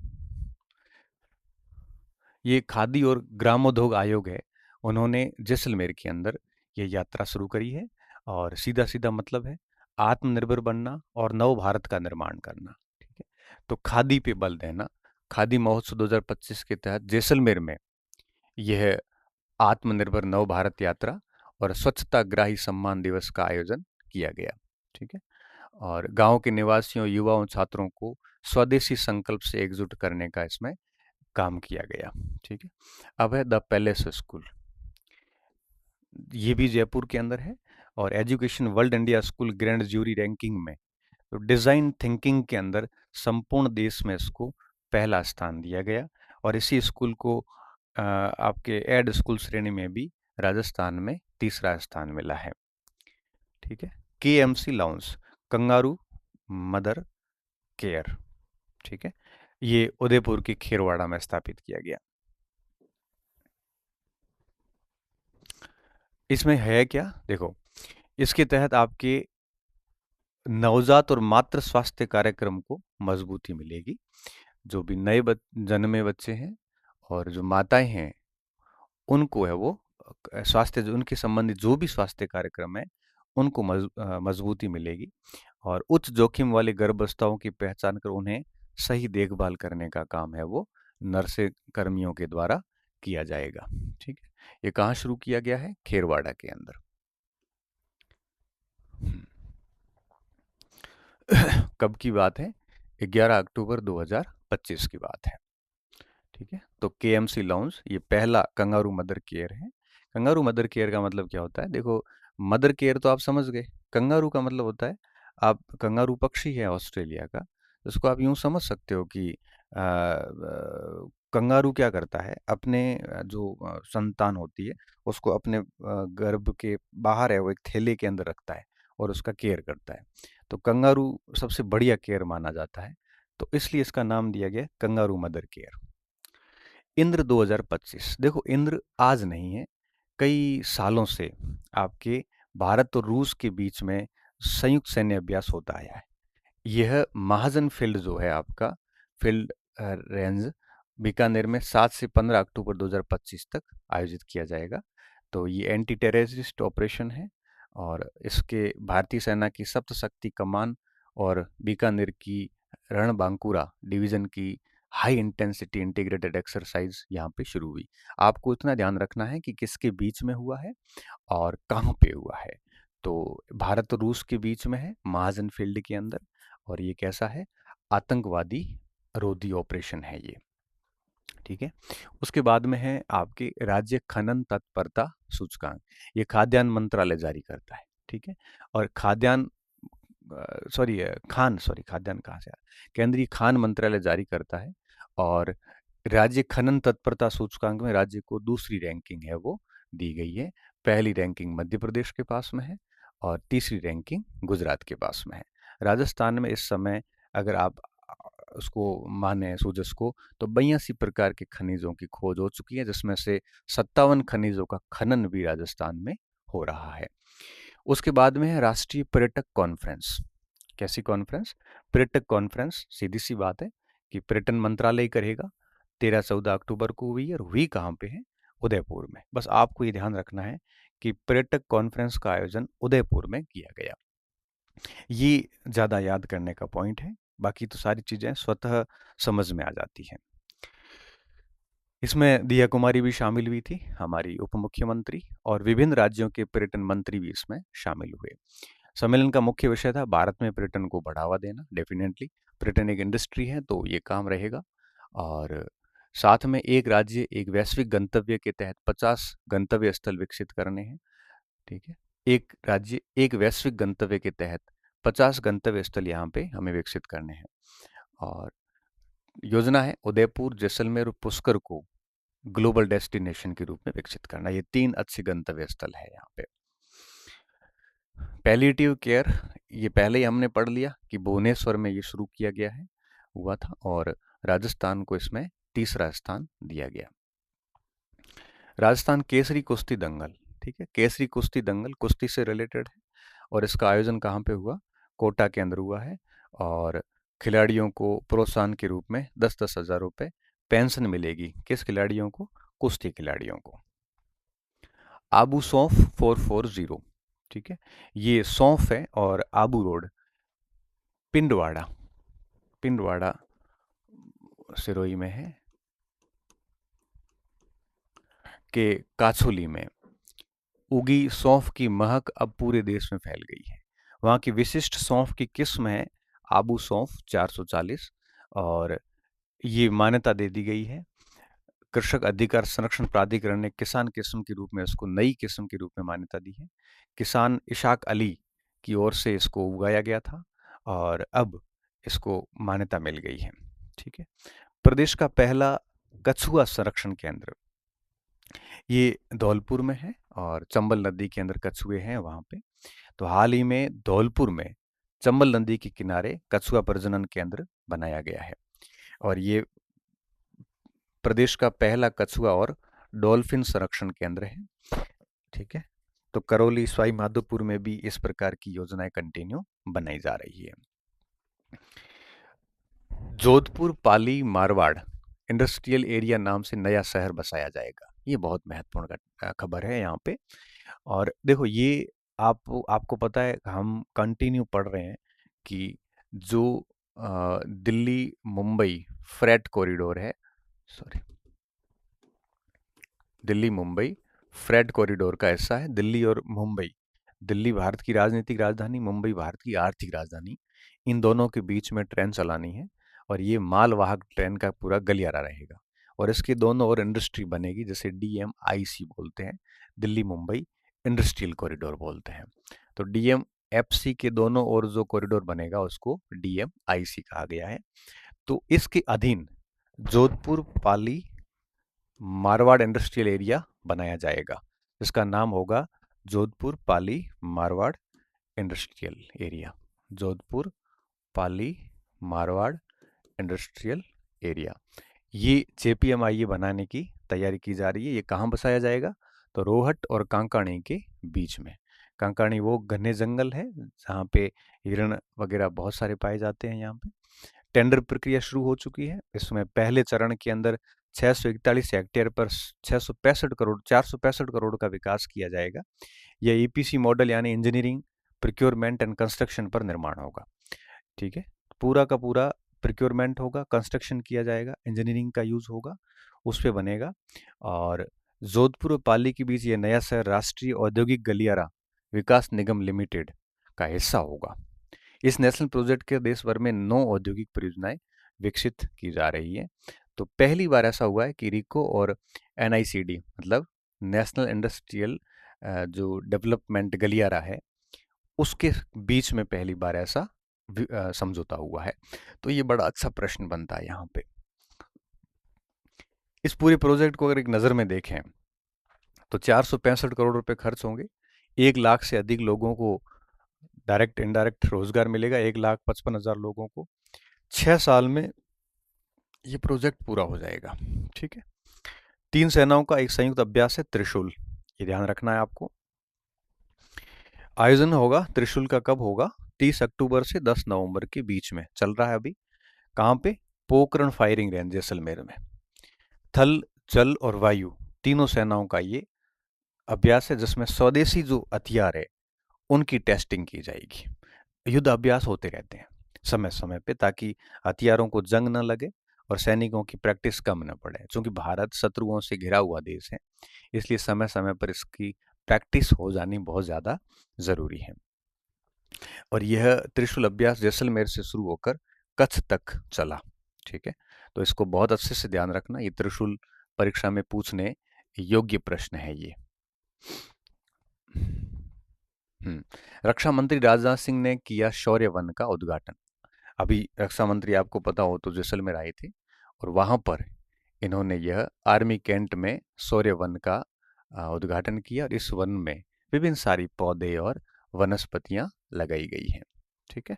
ये खादी और ग्रामोद्योग आयोग है, उन्होंने जैसलमेर के अंदर ये यात्रा शुरू करी है और सीधा सीधा मतलब है आत्मनिर्भर बनना और नव भारत का निर्माण करना। ठीक है, तो खादी पे बल देना। खादी महोत्सव 2025 के तहत जैसलमेर में यह आत्मनिर्भर नव भारत यात्रा और स्वच्छता ग्राही सम्मान दिवस का आयोजन किया गया। ठीक है, और गांव के निवासियों, युवाओं, छात्रों को स्वदेशी संकल्प से एकजुट करने का इसमें काम किया गया। ठीक है, अब है द पैलेस स्कूल। ये भी जयपुर के अंदर है और education world India school grand jury ranking में तो डिज़ाइन थिंकिंग के अंदर संपूर्ण देश में इसको पहला स्थान दिया गया और इसी स्कूल को आपके एड स्कूल श्रेणी में भी राजस्थान में तीसरा स्थान मिला है। ठीक है, KMC lounge, kangaroo mother care. ठीक है, ये उदयपुर की खेरवाड़ा में स्थापित किया गया। इसमें है क्या, देखो, इसके तहत आपके नवजात और मातृ स्वास्थ्य कार्यक्रम को मजबूती मिलेगी। जो भी नए जन्मे बच्चे हैं और जो माताएं हैं उनको है वो स्वास्थ्य, जो उनके संबंधित जो भी स्वास्थ्य कार्यक्रम है उनको मजबूती मिलेगी और उच्च जोखिम वाले गर्भावस्थाओं की पहचान कर उन्हें सही देखभाल करने का काम है वो नर्से कर्मियों के द्वारा किया जाएगा। ठीक है, ये कहाँ शुरू किया गया है? खेरवाड़ा के अंदर। कब की बात है? 11 अक्टूबर 2025 की बात है। ठीक है, तो KMC लॉन्च ये पहला कंगारू मदर केयर है। कंगारू मदर केयर का मतलब क्या होता है? देखो, मदर केयर तो आप समझ गए। कंगारू का मतलब होता है, आप कंगारू पक्षी है ऑस्ट्रेलिया का, इसको आप यूं समझ सकते हो कि कंगारू क्या करता है, अपने जो संतान होती है उसको अपने गर्भ के बाहर है वो एक थैले के अंदर रखता है और उसका केयर करता है। तो कंगारू सबसे बढ़िया केयर माना जाता है, तो इसलिए इसका नाम दिया गया कंगारू मदर केयर। इंद्र 2025, देखो इंद्र आज नहीं है, कई सालों से आपके भारत और रूस के बीच में संयुक्त सैन्य अभ्यास होता आया है। यह महाजन फील्ड जो है आपका फील्ड रेंज बीकानेर में 7 से 15 अक्टूबर 2025 तक आयोजित किया जाएगा। तो ये एंटी टेररिस्ट ऑपरेशन है और इसके भारतीय सेना की सप्त शक्ति कमान और बीकानेर की रणबांकुरा डिवीजन की हाई इंटेंसिटी इंटीग्रेटेड एक्सरसाइज यहाँ पे शुरू हुई। आपको इतना ध्यान रखना है कि किसके बीच में हुआ है और कहाँ पे हुआ है। तो भारत और रूस के बीच में है, महाजन फील्ड के अंदर, और ये कैसा है? आतंकवादी रोधी ऑपरेशन है ये। ठीक है, उसके बाद में है आपके राज्य खनन तत्परता सूचकांक। ये खाद्यान्न मंत्रालय जारी करता है। ठीक है, और खाद्यान्न खाद्यान्न कहाँ से आया? केंद्रीय खान मंत्रालय जारी करता है और राज्य खनन तत्परता सूचकांक में राज्य को दूसरी रैंकिंग है वो दी गई है। पहली रैंकिंग मध्य प्रदेश के पास में है और तीसरी रैंकिंग गुजरात के पास में है। राजस्थान में इस समय अगर आप उसको माने सूजस को तो 82 प्रकार के खनिजों की खोज हो चुकी है, जिसमें से 57 खनिजों का खनन भी राजस्थान में हो रहा है। उसके बाद में है राष्ट्रीय पर्यटक कॉन्फ्रेंस। कैसी कॉन्फ्रेंस? पर्यटक कॉन्फ्रेंस, सीधी सी बात है कि पर्यटन मंत्रालय करेगा। 13-14 अक्टूबर को हुई और हुई कहाँ पे है? उदयपुर में। बस आपको ये ध्यान रखना है कि पर्यटक कॉन्फ्रेंस का आयोजन उदयपुर में किया गया। ये ज़्यादा याद करने का पॉइंट है, बाकी तो सारी चीज़ें स्वतः समझ में आ जाती हैं। इसमें दिया कुमारी भी शामिल हुई थी, हमारी उप मुख्यमंत्री, और विभिन्न राज्यों के पर्यटन मंत्री भी इसमें शामिल हुए। सम्मेलन का मुख्य विषय था भारत में पर्यटन को बढ़ावा देना। डेफिनेटली पर्यटन एक इंडस्ट्री है तो ये काम रहेगा। और साथ में एक राज्य एक वैश्विक गंतव्य के तहत 50 गंतव्य स्थल विकसित करने हैं। ठीक है, एक राज्य एक वैश्विक गंतव्य के तहत 50 गंतव्य स्थल यहाँ पे हमें विकसित करने हैं। और योजना है उदयपुर, जैसलमेर और पुष्कर को ग्लोबल डेस्टिनेशन के रूप में विकसित करना। ये 3 अच्छे गंतव्य स्थल है यहाँ पे। पैलिएटिव केयर, ये पहले ही हमने पढ़ लिया कि भुवनेश्वर में ये शुरू किया गया है, हुआ था, और राजस्थान को इसमें तीसरा स्थान दिया गया। राजस्थान केसरी कुश्ती दंगल। ठीक है, केसरी कुश्ती दंगल कुश्ती से रिलेटेड है और इसका आयोजन कहाँ पे हुआ? कोटा के अंदर हुआ है और खिलाड़ियों को प्रोत्साहन के रूप में 10-10 हज़ार रुपये पेंशन मिलेगी। किस खिलाड़ियों को? कुश्ती खिलाड़ियों को। आबू सौंफ 440। ठीक है, ये सौंफ है और आबू रोड पिंडवाड़ा, पिंडवाड़ा सिरोही में है के काछोली में उगी सौंफ की महक अब पूरे देश में फैल गई है। वहाँ की विशिष्ट सौंफ की किस्म है आबू सौंफ 440 और ये मान्यता दे दी गई है। कृषक अधिकार संरक्षण प्राधिकरण ने किसान किस्म के रूप में इसको नई किस्म के रूप में मान्यता दी है। किसान इशाक अली की ओर से इसको उगाया गया था और अब इसको मान्यता मिल गई है। ठीक है, प्रदेश का पहला कछुआ संरक्षण केंद्र ये धौलपुर में है और चंबल नदी के अंदर कछुए हैं वहां पे। तो हाल ही में धौलपुर में चंबल नदी के किनारे कछुआ प्रजनन केंद्र बनाया गया है और ये प्रदेश का पहला कछुआ और डॉल्फिन संरक्षण केंद्र है। ठीक है, तो करौली सवाई माधोपुर में भी इस प्रकार की योजनाएं कंटिन्यू बनाई जा रही है। जोधपुर पाली मारवाड़ इंडस्ट्रियल एरिया नाम से नया शहर बसाया जाएगा। ये बहुत महत्वपूर्ण खबर है यहाँ पे। और देखो ये आपको पता है हम कंटिन्यू पढ़ रहे हैं कि जो दिल्ली मुंबई फ्रेट कॉरिडोर है, sorry, Delhi Mumbai freight corridor का हिस्सा है। दिल्ली और मुंबई, दिल्ली भारत की राजनीतिक राजधानी, मुंबई भारत की आर्थिक राजधानी, इन दोनों के बीच में ट्रेन चलानी है और ये मालवाहक ट्रेन का पूरा गलियारा रहेगा और इसके दोनों ओर इंडस्ट्री बनेगी जिसे DMIC बोलते हैं, दिल्ली मुंबई इंडस्ट्रियल कॉरिडोर बोलते हैं। तो DMFC के दोनों ओर जो कॉरिडोर बनेगा उसको DMIC कहा गया है। तो इसके अधीन जोधपुर पाली मारवाड़ इंडस्ट्रियल एरिया बनाया जाएगा जिसका नाम होगा Jodhpur Pali Marwar industrial area. Jodhpur Pali Marwar industrial area, ये JPMIE बनाने की तैयारी की जा रही है। ये कहाँ बसाया जाएगा? तो रोहट और कांकाणी के बीच में। कांकाणी वो घने जंगल है जहाँ पे हिरण वगैरह बहुत सारे पाए जाते हैं। यहाँ पे टेंडर प्रक्रिया शुरू हो चुकी है। इसमें पहले चरण के अंदर 641 हेक्टेयर पर 465 करोड़ का विकास किया जाएगा। यह EPC मॉडल यानी इंजीनियरिंग प्रिक्योरमेंट एंड कंस्ट्रक्शन पर निर्माण होगा। ठीक है, पूरा का पूरा प्रिक्योरमेंट होगा, कंस्ट्रक्शन किया जाएगा, इंजीनियरिंग का यूज होगा, उस पे बनेगा। और जोधपुर और पाली के बीच ये नया शहर राष्ट्रीय औद्योगिक गलियारा विकास निगम लिमिटेड का हिस्सा होगा। इस नेशनल प्रोजेक्ट के देश भर में 9 औद्योगिक परियोजनाएं विकसित की जा रही है। तो पहली बार ऐसा हुआ है कि रिको और NICD मतलब नेशनल इंडस्ट्रियल जो डेवलपमेंट गलियारा है उसके बीच में पहली बार ऐसा समझौता हुआ है। तो ये बड़ा अच्छा प्रश्न बनता है यहाँ पे। इस पूरे प्रोजेक्ट को अगर एक नज़र में देखें तो 465 करोड़ रुपए खर्च होंगे। 1 लाख से अधिक लोगों को डायरेक्ट इनडायरेक्ट रोजगार मिलेगा, 1,55,000 लोगों को। 6 साल में ये प्रोजेक्ट पूरा हो जाएगा। ठीक है, 3 सेनाओं का एक संयुक्त अभ्यास है त्रिशूल, ये ध्यान रखना है आपको। आयोजन होगा त्रिशूल का, कब होगा? 30 अक्टूबर से 10 नवंबर के बीच में चल रहा है अभी। कहाँ पे? पोखरण फायरिंग रेंज जैसलमेर में। थल, जल और वायु तीनों सेनाओं का ये अभ्यास है जिसमें स्वदेशी जो हथियार है उनकी टेस्टिंग की जाएगी। युद्ध अभ्यास होते रहते हैं समय समय पे ताकि हथियारों को जंग न लगे और सैनिकों की प्रैक्टिस कम न पड़े। क्योंकि भारत शत्रुओं से घिरा हुआ देश है, इसलिए समय समय पर इसकी प्रैक्टिस हो जानी बहुत ज़्यादा ज़रूरी है। और यह त्रिशूल अभ्यास जैसलमेर से शुरू होकर कच्छ तक चला। ठीक है, तो इसको बहुत अच्छे से ध्यान रखना, ये त्रिशूल परीक्षा में पूछने योग्य प्रश्न है ये। रक्षा मंत्री राजनाथ सिंह ने किया शौर्य वन का उद्घाटन। अभी रक्षा मंत्री आपको पता हो तो जैसलमेर आए थे और वहां पर इन्होंने यह आर्मी कैंट में शौर्य वन का उद्घाटन किया और इस वन में विभिन्न सारी पौधे और वनस्पतियां लगाई गई हैं। ठीक है,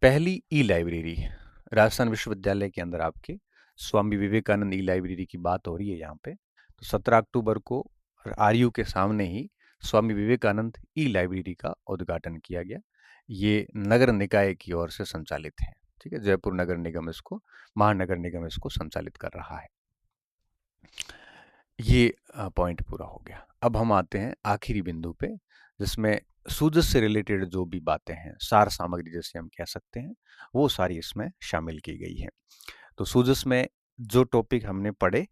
पहली ई-लाइब्रेरी राजस्थान विश्वविद्यालय के अंदर आपके स्वामी विवेकानंद ई-लाइब्रेरी की बात हो रही है यहाँ पे। तो 17 अक्टूबर को RU के सामने ही स्वामी विवेकानंद ई-लाइब्रेरी का उद्घाटन किया गया। ये नगर निकाय की ओर से संचालित है। ठीक है, जयपुर नगर निगम इसको, महानगर निगम इसको संचालित कर रहा है। ये पॉइंट पूरा हो गया। अब हम आते हैं आखिरी बिंदु पे, जिसमें सूजस से रिलेटेड जो भी बातें हैं, सार सामग्री जैसे हम कह सकते हैं, वो सारी इसमें शामिल की गई है। तो सूजस में जो टॉपिक हमने पढ़े,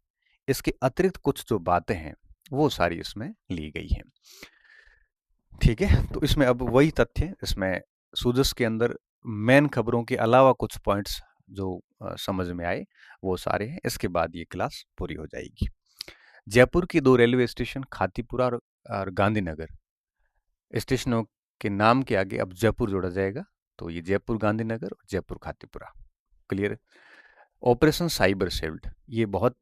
इसके अतिरिक्त कुछ जो बातें हैं वो सारी इसमें ली गई हैं। ठीक है, तो इसमें अब वही तथ्य, इसमें सूजस के अंदर मेन खबरों के अलावा कुछ पॉइंट्स जो समझ में आए वो सारे हैं। इसके बाद ये क्लास पूरी हो जाएगी। जयपुर की दो रेलवे स्टेशन खातीपुरा और गांधीनगर स्टेशनों के नाम के आगे अब जयपुर जोड़ा जाएगा। तो ये जयपुर गांधीनगर और Jaipur Khatipura. Clear. Operation cyber sailed, ये बहुत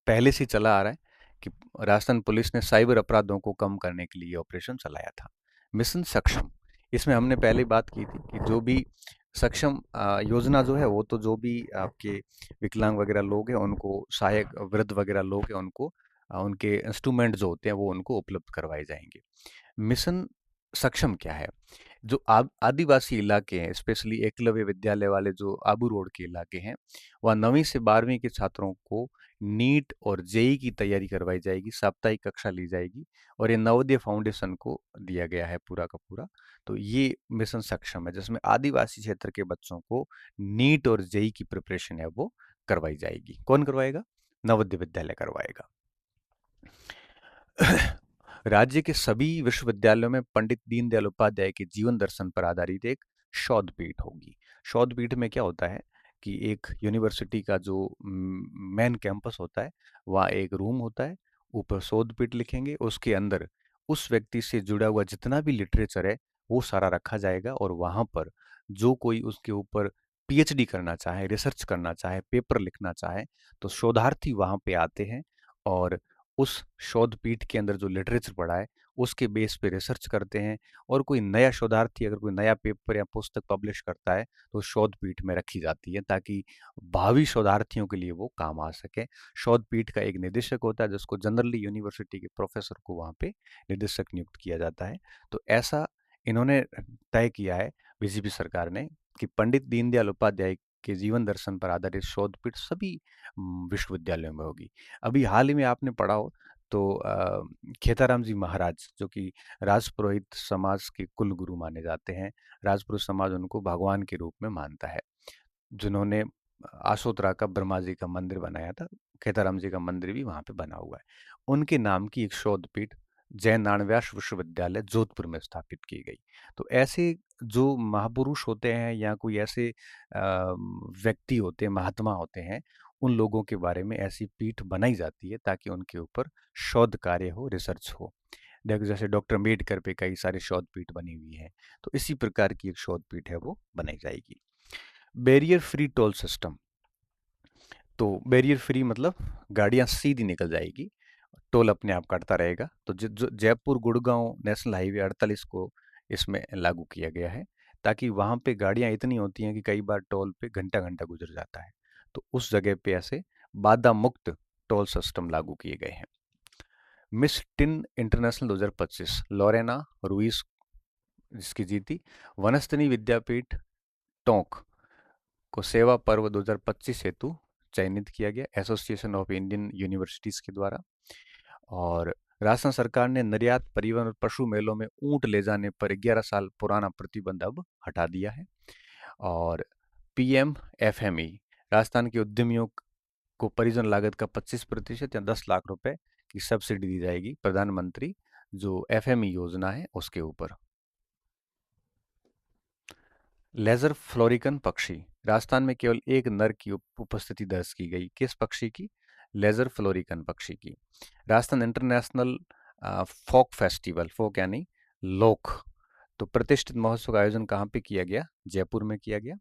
पहले से चला आ रहा है कि राजस्थान पुलिस ने साइबर अपराधों को कम करने के लिए ऑपरेशन चलाया था। मिशन सक्षम, इसमें हमने पहले बात की थी कि जो भी सक्षम योजना जो है, वो तो जो भी आपके विकलांग वगैरह लोग हैं उनको, सहायक वृद्ध वगैरह लोग हैं उनको उनके इंस्ट्रूमेंट जो होते हैं वो उनको उपलब्ध करवाए जाएंगे। मिशन सक्षम क्या है? जो आदिवासी इलाके हैं, स्पेशली एकलव्य विद्यालय वाले जो आबू रोड के इलाके हैं, वह 9वीं से 12वीं के छात्रों को नीट और जेई की तैयारी करवाई जाएगी, साप्ताहिक कक्षा ली जाएगी और ये नवोदय फाउंडेशन को दिया गया है पूरा का पूरा। तो ये मिशन सक्षम है, जिसमें आदिवासी क्षेत्र के बच्चों को नीट और जेई की प्रिपरेशन है वो करवाई जाएगी। कौन करवाएगा? नवोदय विद्यालय करवाएगा। राज्य के सभी विश्वविद्यालयों में पंडित दीनदयाल उपाध्याय के जीवन दर्शन पर आधारित एक शोध पीठ होगी। शोध पीठ में क्या होता है कि एक यूनिवर्सिटी का जो मेन कैंपस होता है, वहाँ एक रूम होता है, ऊपर शोध पीठ लिखेंगे, उसके अंदर उस व्यक्ति से जुड़ा हुआ जितना भी लिटरेचर है वो सारा रखा जाएगा और वहाँ पर जो कोई उसके ऊपर पीएचडी करना चाहे, रिसर्च करना चाहे, पेपर लिखना चाहे, तो शोधार्थी वहाँ पे आते हैं और उस शोध पीठ के अंदर जो लिटरेचर पड़ा है उसके बेस पे रिसर्च करते हैं। और कोई नया शोधार्थी अगर कोई नया पेपर या पुस्तक पब्लिश करता है तो शोध पीठ में रखी जाती है, ताकि भावी शोधार्थियों के लिए वो काम आ सके। शोध पीठ का एक निदेशक होता है जिसको जनरली यूनिवर्सिटी के प्रोफेसर को वहाँ पे निदेशक नियुक्त किया जाता है। तो ऐसा इन्होंने तय किया है बीजेपी सरकार ने कि पंडित दीनदयाल उपाध्याय के जीवन दर्शन पर आधारित शोध पीठ सभी विश्वविद्यालयों में होगी। अभी हाल ही में आपने पढ़ा हो तो खेताराम जी महाराज, जो कि राजपुरोहित समाज के कुल गुरु माने जाते हैं, राजपुरोहित समाज उनको भगवान के रूप में मानता है, जिन्होंने आशोतरा का ब्रह्मा जी का मंदिर बनाया था। खेताराम जी का मंदिर भी वहाँ पे बना हुआ है। उनके नाम की एक शोध पीठ जय नारायण विश्वविद्यालय जोधपुर में स्थापित की गई। तो ऐसे जो महापुरुष होते हैं या कोई ऐसे व्यक्ति होते हैं, महात्मा होते हैं, उन लोगों के बारे में ऐसी पीठ बनाई जाती है ताकि उनके ऊपर शोध कार्य हो, रिसर्च हो। देखो जैसे डॉक्टर अम्बेडकर पे कई सारे शोध पीठ बनी हुई है, तो इसी प्रकार की एक शोध पीठ है वो बनाई जाएगी। बैरियर फ्री टोल सिस्टम, तो बैरियर फ्री मतलब गाड़ियां सीधी निकल जाएगी, टोल अपने आप काटता रहेगा। तो जो जयपुर गुड़गांव नेशनल हाईवे 48 को इसमें लागू किया गया है, ताकि वहां पे गाड़ियां इतनी होती हैं कि कई बार टोल पे घंटा घंटा गुजर जाता है, तो उस जगह पे ऐसे बाधा मुक्त टोल सिस्टम लागू किए गए हैं। Miss tin international 2025 Lorena Ruiz जिसकी जीती, वनस्थली विद्यापीठ टोंक को सेवा पर्व 2025 हेतु चयनित किया गया एसोसिएशन ऑफ इंडियन यूनिवर्सिटीज के द्वारा। और राजस्थान सरकार ने निर्यात, परिवहन और पशु मेलों में ऊंट ले जाने पर 11 साल पुराना प्रतिबंध अब हटा दिया है। और पीएम एफएमई, राजस्थान के उद्यमियों को परिजन लागत का 25% या 10 लाख रुपए की सब्सिडी दी जाएगी, प्रधानमंत्री जो एफएमई योजना है उसके ऊपर। लेजर फ्लोरिकन पक्षी, राजस्थान में केवल एक नर की उपस्थिति दर्ज की गई। किस पक्षी की? लेजर फ्लोरिकन पक्षी की। राजस्थान इंटरनेशनल फोक फेस्टिवल, फोक यानी लोक, तो प्रतिष्ठित महोत्सव का आयोजन कहाँ पे किया गया? जयपुर में किया गया।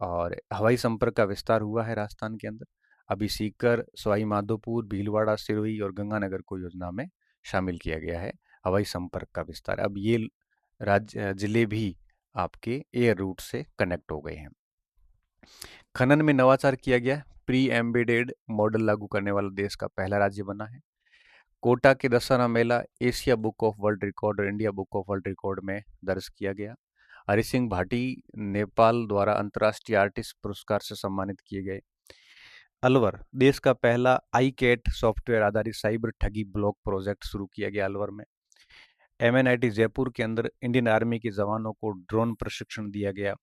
और हवाई संपर्क का विस्तार हुआ है राजस्थान के अंदर। अभी सीकर, सवाई माधोपुर, भीलवाड़ा, सिरोही और गंगानगर को योजना में शामिल किया गया है हवाई संपर्क का विस्तार। अब ये राज्य जिले भी आपके एयर रूट से कनेक्ट हो गए हैं। खनन में नवाचार किया गया, प्री एम्बेडेड मॉडल लागू करने वाला देश का पहला राज्य बना है। कोटा के दशहरा मेला Asia book of world record और India book of world record में दर्ज किया गया। हरि सिंह भाटी नेपाल द्वारा अंतर्राष्ट्रीय आर्टिस्ट पुरस्कार से सम्मानित किए गए। अलवर, देश का पहला आई कैट सॉफ्टवेयर आधारित साइबर ठगी ब्लॉक प्रोजेक्ट शुरू किया गया अलवर में। एमएनआईटी जयपुर के अंदर इंडियन आर्मी के जवानों को ड्रोन प्रशिक्षण दिया गया।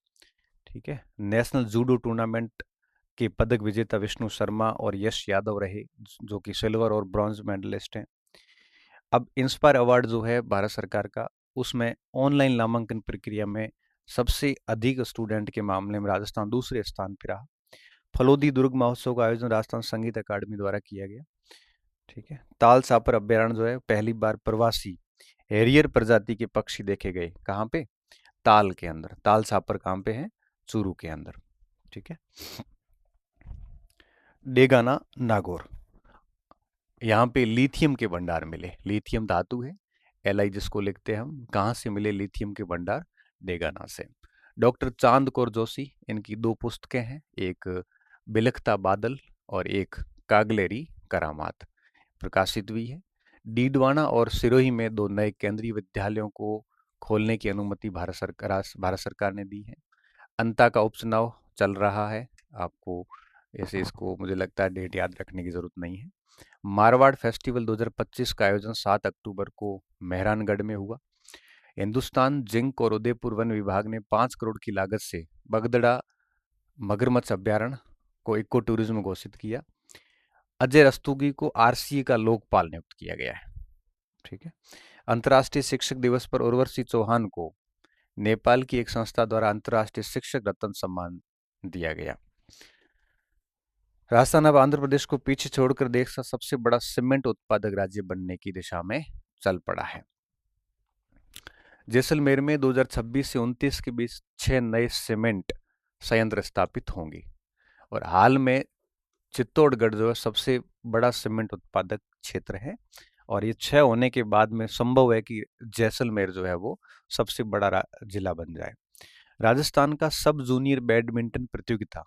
ठीक है। नेशनल जूडो टूर्नामेंट के पदक विजेता विष्णु शर्मा और यश यादव रहे, जो कि सिल्वर और ब्रॉन्ज मेडलिस्ट हैं। अब इंस्पायर अवार्ड जो है भारत सरकार का, उसमें ऑनलाइन नामांकन प्रक्रिया में सबसे अधिक स्टूडेंट के मामले में राजस्थान दूसरे स्थान पर रहा। फलोदी दुर्ग महोत्सव का आयोजन राजस्थान संगीत अकादमी द्वारा किया गया। ठीक है। ताल छापर अभ्यारण्य जो है, पहली बार प्रवासी हेरियर प्रजाति के पक्षी देखे गए। कहाँ पे? ताल के अंदर। ताल छापर कहाँ पे है? चूरू के अंदर। ठीक है। डेगाना नागौर, यहाँ पे लिथियम के भंडार मिले। लिथियम धातु है, एल जिसको लिखते हैं हम। कहाँ से मिले लिथियम के भंडार? डेगाना से। डॉक्टर चांद कौर जोशी, इनकी दो पुस्तकें हैं, एक बिलखता बादल और एक कागलेरी करामात, प्रकाशित हुई है। डीडवाना और सिरोही में दो नए केंद्रीय विद्यालयों को खोलने की अनुमति भारत सरकार ने दी है। अंता का उपचुनाव चल रहा है। आपको ऐसे इसको मुझे लगता है डेट याद रखने की जरूरत नहीं है। मारवाड़ फेस्टिवल 2025 का आयोजन 7 अक्टूबर को मेहरानगढ़ में हुआ। हिंदुस्तान जिंक और उदयपुर वन विभाग ने 5 करोड़ की लागत से बगदड़ा मगरमच्छ अभ्यारण्य को इको टूरिज्म घोषित किया। अजय रस्तोगी को आरसीए का लोकपाल नियुक्त किया गया है। ठीक है। अंतर्राष्ट्रीय शिक्षक दिवस पर उर्वशी चौहान को नेपाल की एक संस्था द्वारा अंतर्राष्ट्रीय शिक्षक रत्न सम्मान दिया गया। राजस्थान अब आंध्र प्रदेश को पीछे छोड़कर देश का सबसे बड़ा सीमेंट उत्पादक राज्य बनने की दिशा में चल पड़ा है। जैसलमेर में 2026 से 29 के बीच 6 नए सीमेंट संयंत्र स्थापित होंगे। और हाल में चित्तौड़गढ़ जो है सबसे बड़ा सीमेंट उत्पादक क्षेत्र है, और ये 6 होने के बाद में संभव है कि जैसलमेर जो है वो सबसे बड़ा जिला बन जाए। राजस्थान का सब जूनियर बैडमिंटन प्रतियोगिता,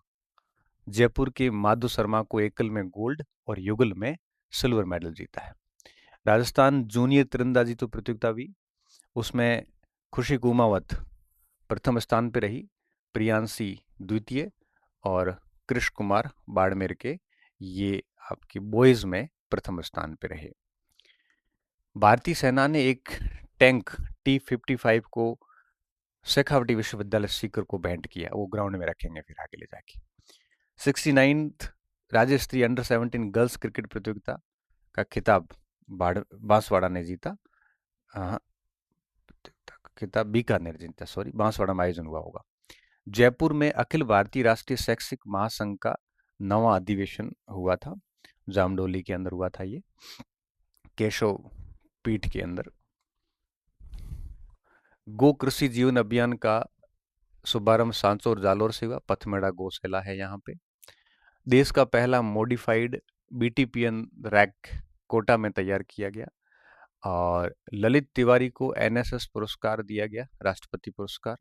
जयपुर के माधु शर्मा को एकल में गोल्ड और युगल में सिल्वर मेडल जीता है। राजस्थान जूनियर तीरंदाजी तो प्रतियोगिता हुई, उसमें खुशी कुमावत प्रथम स्थान पर रही, प्रियांशी द्वितीय और कृष्ण कुमार बाड़मेर के ये आपकी बॉयज में प्रथम स्थान पर रहे। भारतीय सेना ने एक टैंक T-55 को शेखावटी विश्वविद्यालय सीकर को भेंट किया। वो ग्राउंड में रखेंगे फिर आगे ले जाके। 69th राज्य स्तरीय अंडर 17 गर्ल्स क्रिकेट प्रतियोगिता का खिताब बांसवाड़ा ने जीता। खिताब बीकानेर जीता, सॉरी, बांसवाड़ा में आयोजन हुआ होगा। जयपुर में अखिल भारतीय राष्ट्रीय शैक्षिक महासंघ का 9वां अधिवेशन हुआ था, जामडोली के अंदर हुआ था ये, केशव पीठ के अंदर। गो कृषि जीवन अभियान का शुभारंभ सांचौर जालोर से हुआ, पथमेड़ा गौशाला है यहाँ पे। देश का पहला मॉडिफाइड BTPN रैक कोटा में तैयार किया गया। और ललित तिवारी को NSS पुरस्कार दिया गया, राष्ट्रपति पुरस्कार।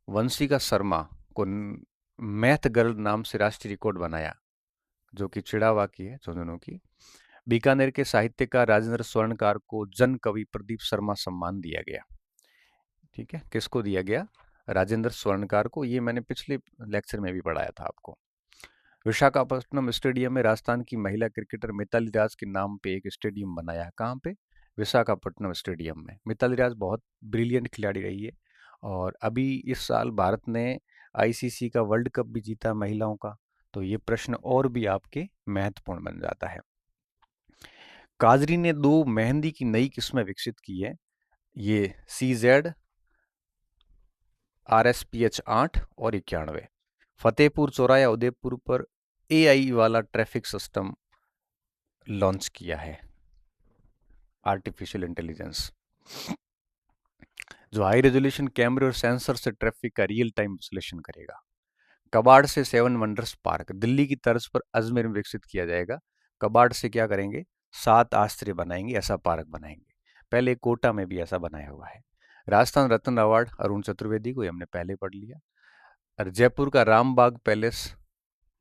वंशिका शर्मा को मैथ गर्ल नाम से राष्ट्रीय रिकॉर्ड बनाया, जो कि चिड़ावा की है, झुंझुनू की। बीकानेर के साहित्यकार राजेंद्र स्वर्णकार को जन कवि प्रदीप शर्मा सम्मान दिया गया। ठीक है, किसको दिया गया? राजेंद्र स्वर्णकार को। ये मैंने पिछले लेक्चर में भी पढ़ाया था आपको। विशाखापट्टनम स्टेडियम में राजस्थान की महिला क्रिकेटर मिताली राज के नाम पे एक स्टेडियम बनाया है। कहाँ पे? विशाखापट्टनम स्टेडियम में। मिताली राज बहुत ब्रिलियंट खिलाड़ी रही है, और अभी इस साल भारत ने ICC का वर्ल्ड कप भी जीता महिलाओं का, तो ये प्रश्न और भी आपके महत्वपूर्ण बन जाता है। काजरी ने 2 मेहंदी की नई किस्में विकसित की है, ये CZ RSPH 8 और 91। फतेहपुर चौराया उदयपुर पर AI वाला ट्रैफिक सिस्टम लॉन्च किया है, आर्टिफिशियल इंटेलिजेंस, जो हाई रेजोल्यूशन कैमरे और सेंसर से ट्रैफिक का रियल टाइम विश्लेषण करेगा। कबाड़ से 7 वंडर्स पार्क दिल्ली की तर्ज पर अजमेर में विकसित किया जाएगा। कबाड़ से क्या करेंगे? 7 आश्चर्य बनाएंगे, ऐसा पार्क बनाएंगे। पहले कोटा में भी ऐसा बनाया हुआ है। राजस्थान रत्न अवार्ड अरुण चतुर्वेदी को, हमने पहले पढ़ लिया। और जयपुर का रामबाग पैलेस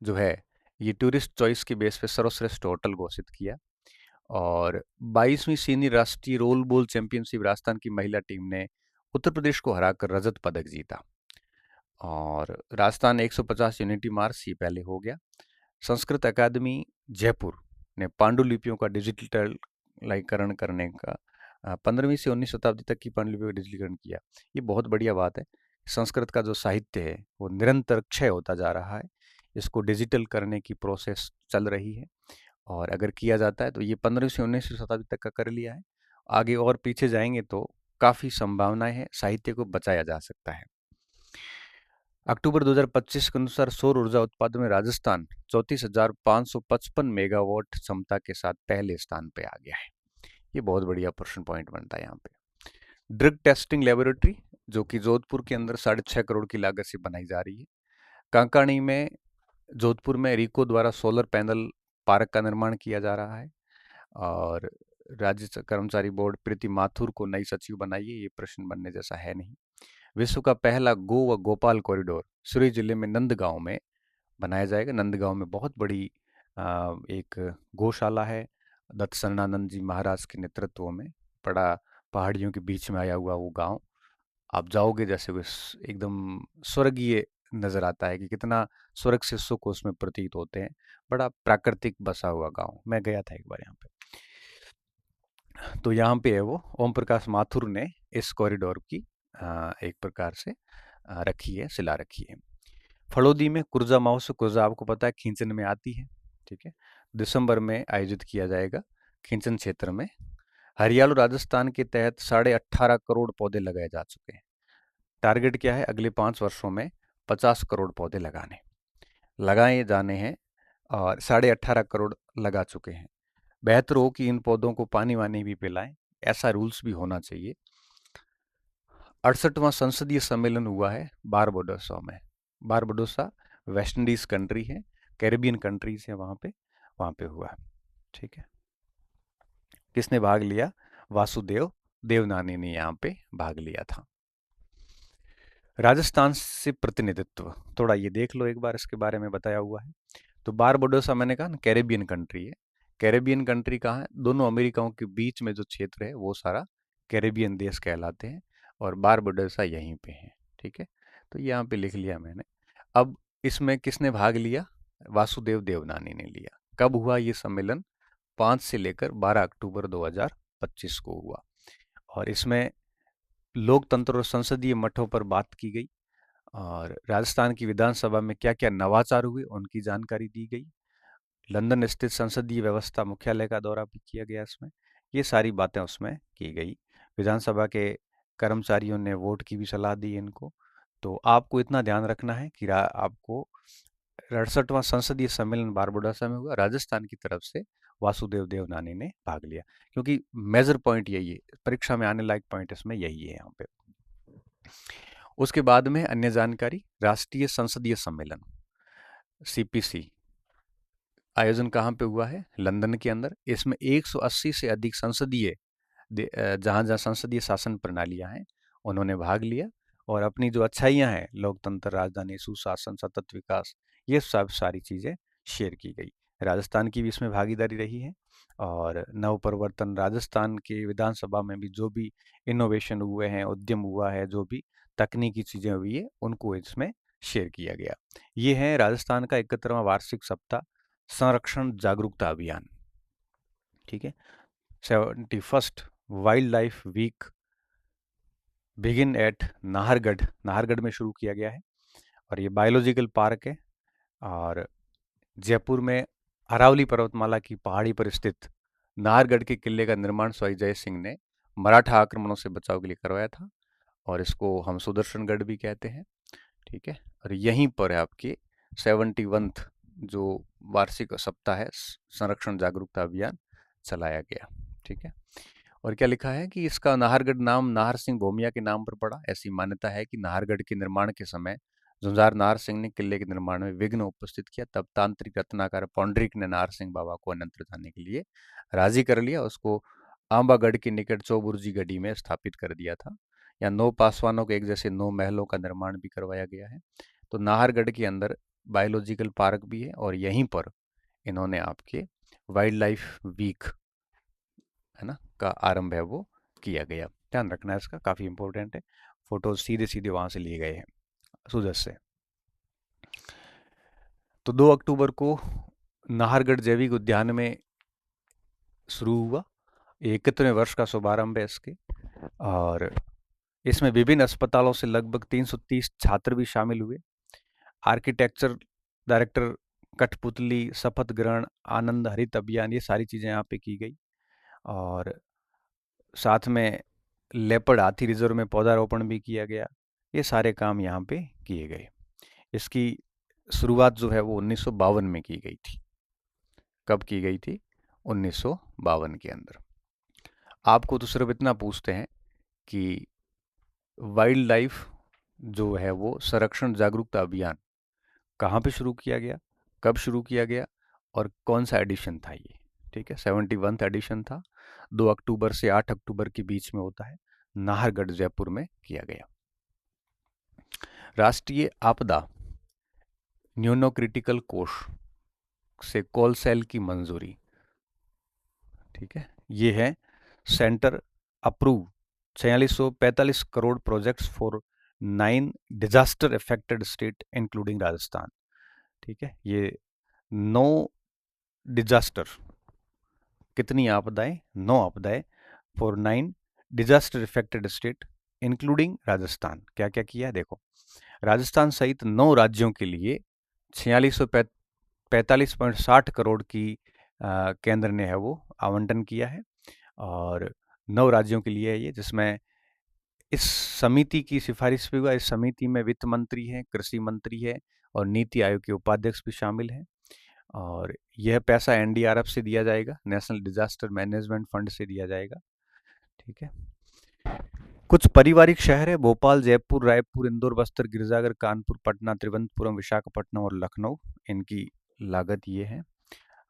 जो है, ये टूरिस्ट चॉइस के बेस पे सर्वश्रेष्ठ होटल घोषित किया। और 22वीं सीनियर राष्ट्रीय रोल बॉल चैंपियनशिप राजस्थान की महिला टीम ने उत्तर प्रदेश को हराकर रजत पदक जीता। और राजस्थान 150 यूनिटी मार्च, ये पहले हो गया। संस्कृत अकादमी जयपुर ने पांडुलिपियों का डिजिटलीकरण करने का 15वीं से 19वीं शताब्दी तक की पांडुलिपियों का डिजिटलीकरण किया। ये बहुत बढ़िया बात है। संस्कृत का जो साहित्य है वो निरंतर क्षय होता जा रहा है। इसको डिजिटल करने की प्रोसेस चल रही है, और अगर किया जाता है तो ये 15वीं से 19वीं शताब्दी तक का कर लिया है। आगे और पीछे जाएंगे तो काफ़ी संभावनाएं हैं, साहित्य को बचाया जा सकता है। अक्टूबर 2025 के अनुसार सौर ऊर्जा उत्पादन में राजस्थान 34,555 मेगावाट क्षमता के साथ पहले स्थान पे आ गया है। ये बहुत बढ़िया प्रश्न पॉइंट बनता है यहाँ पे। ड्रग टेस्टिंग लेबोरेटरी जो कि जोधपुर के अंदर 6.5 करोड़ की लागत से बनाई जा रही है। कांकाणी में, जोधपुर में रिको द्वारा सोलर पैनल पार्क का निर्माण किया जा रहा है। और राज्य कर्मचारी बोर्ड प्रीति माथुर को नई सचिव बनाइए, ये प्रश्न बनने जैसा है नहीं। विश्व का पहला गो व गोपाल कॉरिडोर सूरी जिले में नंदगांव में बनाया जाएगा। नंदगांव में बहुत बड़ी एक गौशाला है। दत्त सरनानंद जी महाराज के नेतृत्व में बड़ा पहाड़ियों के बीच में आया हुआ वो गांव, आप जाओगे जैसे एकदम स्वर्गीय नजर आता है कि कितना स्वर्ग से सुख उसमें प्रतीत होते हैं। बड़ा प्राकृतिक बसा हुआ गांव, मैं गया था एक बार यहाँ पे। तो यहाँ पे है वो ओम प्रकाश माथुर ने इस कॉरिडोर की एक प्रकार से रखी है, सिला रखी है। फलोदी में कुर्जा महोत्सव, कुर्जा आपको पता है खींचन में आती है, ठीक है, दिसंबर में आयोजित किया जाएगा खींचन क्षेत्र में। हरियाणा राजस्थान के तहत 18.5 करोड़ पौधे लगाए जा चुके हैं। टारगेट क्या है, अगले 5 वर्षों में 50 करोड़ पौधे लगाए जाने हैं, और 18.5 करोड़ लगा चुके हैं। बेहतर हो कि इन पौधों को पानी वानी भी पिलाएं, ऐसा रूल्स भी होना चाहिए। 68वां संसदीय सम्मेलन हुआ है बारबोडोसा में। बारबोडोसा वेस्ट इंडीज कंट्री है, कैरेबियन कंट्रीज है वहाँ पे हुआ है, ठीक है। किसने भाग लिया? वासुदेव देवनानी ने यहाँ पे भाग लिया था। राजस्थान से प्रतिनिधित्व थोड़ा ये देख लो एक बार, इसके बारे में बताया हुआ है। तो बारबोडोसा मैंने कहा ना कैरेबियन कंट्री है। कैरेबियन कंट्री कहाँ है? दोनों अमेरिकाओं के बीच में जो क्षेत्र है वो सारा कैरेबियन देश कहलाते हैं, और बारबोडोसा यहीं पे है, ठीक है। तो यहाँ पे लिख लिया मैंने। अब इसमें किसने भाग लिया? वासुदेव देवनानी ने लिया। कब हुआ ये सम्मेलन? 5 से लेकर 12 अक्टूबर 2025 को हुआ, और इसमें लोकतंत्र और संसदीय मठों पर बात की गई, और राजस्थान की विधानसभा में क्या क्या नवाचार हुए उनकी जानकारी दी गई। लंदन स्थित संसदीय व्यवस्था मुख्यालय का दौरा भी किया गया इसमें। ये सारी बातें उसमें की गई। विधानसभा के कर्मचारियों ने वोट की भी सलाह दी इनको। तो आपको इतना ध्यान रखना है कि आपको 68वां संसदीय सम्मेलन बारबोडोसा में हुआ, राजस्थान की तरफ से वासुदेव देवनानी ने भाग लिया, क्योंकि मेजर पॉइंट यही है, परीक्षा में आने लायक पॉइंट इसमें यही है यहाँ पे। उसके बाद में अन्य जानकारी, राष्ट्रीय संसदीय सम्मेलन सीपीसी आयोजन कहाँ पे हुआ है? लंदन के अंदर। इसमें 180 से अधिक जहाँ जहाँ संसदीय शासन प्रणालियाँ हैं उन्होंने भाग लिया, और अपनी जो अच्छाइयाँ हैं, लोकतंत्र, राजधानी, सुशासन, सतत विकास, ये सब सारी चीज़ें शेयर की गई। राजस्थान की भी इसमें भागीदारी रही है, और नवप्रवर्तन राजस्थान के विधानसभा में भी जो भी इनोवेशन हुए हैं, उद्यम हुआ है, जो भी तकनीकी चीज़ें हुई है उनको इसमें शेयर किया गया। ये है राजस्थान का 71वां वार्षिक सप्ताह संरक्षण जागरूकता अभियान, ठीक है। 71st wild life week begin at Nahargarh में शुरू किया गया है, और ये बायोलॉजिकल पार्क है। और जयपुर में अरावली पर्वतमाला की पहाड़ी पर स्थित नाहरगढ़ के किले का निर्माण स्वाई जय सिंह ने मराठा आक्रमणों से बचाव के लिए करवाया था, और इसको हम सुदर्शनगढ़ भी कहते हैं, ठीक है। और यहीं पर है आपके 71th जो वार्षिक सप्ताह है संरक्षण जागरूकता अभियान चलाया गया, ठीक है। और क्या लिखा है कि इसका नाहरगढ़ नाम नाहर सिंह भोमिया के नाम पर पड़ा। ऐसी मान्यता है कि नाहरगढ़ के निर्माण के समय झुंझार नाहर सिंह ने किले के निर्माण में विघ्न उपस्थित किया, तब तांत्रिक रत्नाकर पौंडरिक ने नाहर सिंह बाबा को अनंतर जाने के लिए राजी कर लिया। उसको आंबागढ़ के निकट चौबुर्जी गढ़ी में स्थापित कर दिया था। या 9 पासवानों के एक जैसे 9 महलों का निर्माण भी करवाया गया है। तो नाहरगढ़ के अंदर बायोलॉजिकल पार्क भी है, और यहीं पर इन्होंने आपके वाइल्ड लाइफ वीक है ना का आरंभ है वो किया गया। ध्यान रखना है इसका, काफ़ी इंपॉर्टेंट है। फोटो सीधे सीधे वहाँ से लिए गए हैं सूरत से। तो 2 अक्टूबर को नाहरगढ़ जैविक उद्यान में शुरू हुआ। 21वें वर्ष का शुभारंभ है इसके। और इसमें विभिन्न अस्पतालों से लगभग 330 छात्र भी शामिल हुए। आर्किटेक्चर डायरेक्टर, कठपुतली, शपथ ग्रहण, आनंद हरित अभियान, ये सारी चीज़ें यहाँ पे की गई। और साथ में लेपर्ड हाथी रिजर्व में पौधारोपण भी किया गया। ये सारे काम यहाँ पे किए गए। इसकी शुरुआत जो है वो 1952 में की गई थी। कब की गई थी? 1952 के अंदर। आपको तो सिर्फ इतना पूछते हैं कि वाइल्ड लाइफ जो है वो संरक्षण जागरूकता अभियान कहाँ पे शुरू किया गया, कब शुरू किया गया और कौन सा एडिशन था ये। ठीक है, 71th एडिशन था। 2 अक्टूबर से 8 अक्टूबर के बीच में होता है। नाहरगढ़ जयपुर में किया गया। राष्ट्रीय आपदा न्यूनो क्रिटिकल कोष से कॉल सेल की मंजूरी। ठीक है, ये है centre approve 4645 crore projects for 9 disaster affected state including Rajasthan. ठीक है, ये 9 डिजास्टर, कितनी आपदाएं? 9 आपदाएं for 9 disaster affected state including Rajasthan. क्या क्या किया है देखो। राजस्थान सहित 9 राज्यों के लिए 4645.60 करोड़ की केंद्र ने है वो आवंटन किया है। और 9 राज्यों के लिए है ये, जिसमें इस समिति की सिफारिश भी हुआ। इस समिति में वित्त मंत्री हैं, कृषि मंत्री है और नीति आयोग के उपाध्यक्ष भी शामिल हैं। और यह पैसा एनडीआरएफ से दिया जाएगा, नेशनल डिजास्टर मैनेजमेंट फंड से दिया जाएगा। ठीक है, कुछ पारिवारिक शहर है: भोपाल, जयपुर, रायपुर, इंदौर, बस्तर, गिरजागर, कानपुर, पटना, त्रिवेंद्रपुरम, विशाखापट्टनम और लखनऊ। इनकी लागत ये है।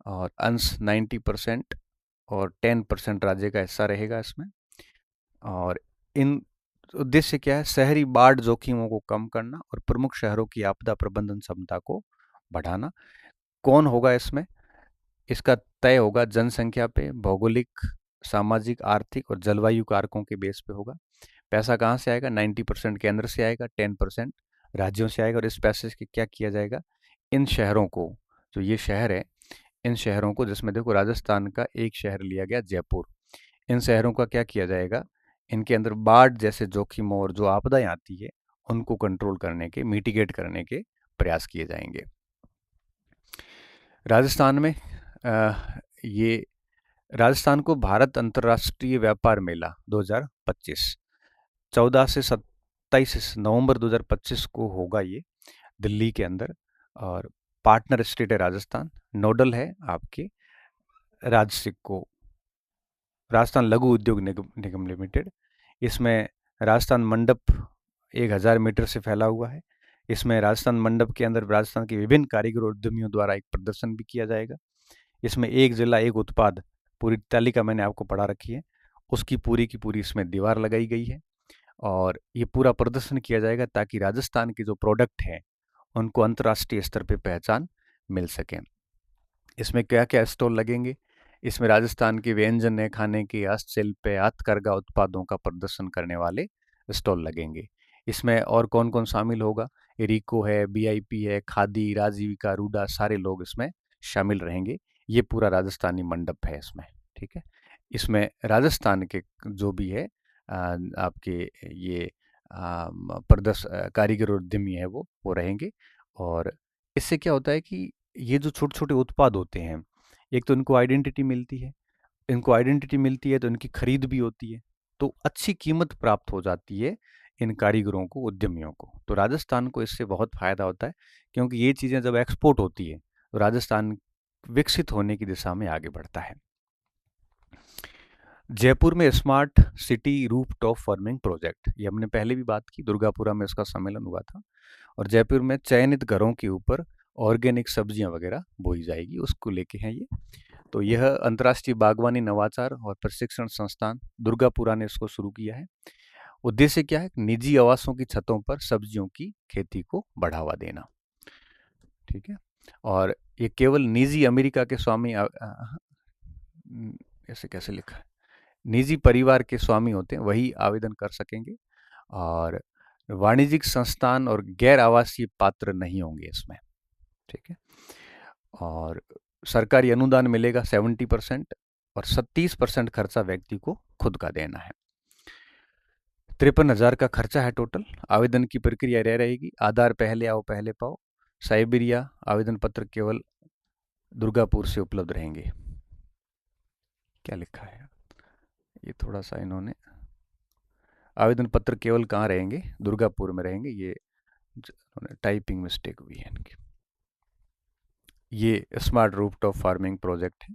और अंश 90% और 10% राज्य का हिस्सा रहेगा इसमें। और इन उद्देश्य क्या है? शहरी बाढ़ जोखिमों को कम करना और प्रमुख शहरों की आपदा प्रबंधन क्षमता को बढ़ाना। कौन होगा इसमें? इसका तय होगा जनसंख्या पे, भौगोलिक, सामाजिक, आर्थिक और जलवायु कारकों के बेस पे होगा। पैसा कहाँ से आएगा? 90% केंद्र से आएगा, 10% राज्यों से आएगा। और इस पैसे से क्या किया जाएगा? इन शहरों को, जो ये शहर है, इन शहरों को, जिसमें देखो राजस्थान का एक शहर लिया गया जयपुर, इन शहरों का क्या किया जाएगा? इनके अंदर बाढ़ जैसे जोखिमों और जो आपदाएं आती है उनको कंट्रोल करने के, मिटिगेट करने के प्रयास किए जाएंगे। राजस्थान में ये राजस्थान को भारत अंतर्राष्ट्रीय व्यापार मेला 2025 14 से 27 नवंबर 2025 को होगा ये, दिल्ली के अंदर। और पार्टनर स्टेट है राजस्थान, नोडल है आपके राजसिको, राजस्थान लघु उद्योग निगम लिमिटेड। इसमें राजस्थान मंडप 1000 मीटर से फैला हुआ है। इसमें राजस्थान मंडप के अंदर राजस्थान के विभिन्न कारीगर और उद्यमियों द्वारा एक प्रदर्शन भी किया जाएगा। इसमें एक जिला एक उत्पाद, पूरी तालिका मैंने आपको पढ़ा रखी है, उसकी पूरी की पूरी इसमें दीवार लगाई गई है। और ये पूरा प्रदर्शन किया जाएगा ताकि राजस्थान के जो प्रोडक्ट हैं उनको अंतर्राष्ट्रीय स्तर पे पहचान मिल सके। इसमें क्या क्या स्टॉल लगेंगे? इसमें राजस्थान के व्यंजन है, खाने की, हस्तशिल्प, हथकरघा उत्पादों का प्रदर्शन करने वाले स्टॉल लगेंगे। इसमें और कौन कौन शामिल होगा? रिको है, बीआईपी है, खादी, राजीविका, रूडा, सारे लोग इसमें शामिल रहेंगे। ये पूरा राजस्थानी मंडप है इसमें। ठीक है, इसमें राजस्थान के जो भी है आपके ये कारीगर और उद्यमी है वो रहेंगे। और इससे क्या होता है कि ये जो छोटे छोटे उत्पाद होते हैं, एक तो इनको आइडेंटिटी मिलती है, तो इनकी खरीद भी होती है, तो अच्छी कीमत प्राप्त हो जाती है इन कारीगरों को, उद्यमियों को। तो राजस्थान को इससे बहुत फायदा होता है, क्योंकि ये चीज़ें जब एक्सपोर्ट होती है तो राजस्थान विकसित होने की दिशा में आगे बढ़ता है। जयपुर में smart city roof top farming project, ये हमने पहले भी बात की, दुर्गापुरा में इसका सम्मेलन हुआ था। और जयपुर में चयनित घरों के ऊपर ऑर्गेनिक सब्जियां वगैरह बोई जाएगी, उसको लेके हैं ये। तो यह अंतर्राष्ट्रीय बागवानी नवाचार और प्रशिक्षण संस्थान दुर्गापुरा ने इसको शुरू किया है। उद्देश्य क्या है? निजी आवासों की छतों पर सब्जियों की खेती को बढ़ावा देना। ठीक है, और ये केवल निजी अमेरिका के स्वामी ऐसे कैसे लिखा है? निजी परिवार के स्वामी होते हैं वही आवेदन कर सकेंगे। और वाणिज्यिक संस्थान और गैर आवासीय पात्र नहीं होंगे इसमें। ठीक है, और सरकारी अनुदान मिलेगा 70% और 30% खर्चा व्यक्ति को खुद का देना है। 53,000 का खर्चा है टोटल। आवेदन की प्रक्रिया रह रहेगी, आधार पहले आओ पहले पाओ। साइबेरिया आवेदन पत्र केवल दुर्गापुर से उपलब्ध रहेंगे। क्या लिखा है ये, थोड़ा सा इन्होंने आवेदन पत्र केवल कहाँ रहेंगे, दुर्गापुर में रहेंगे। ये टाइपिंग मिस्टेक हुई है इनकी। ये स्मार्ट रूफटॉप फार्मिंग प्रोजेक्ट है,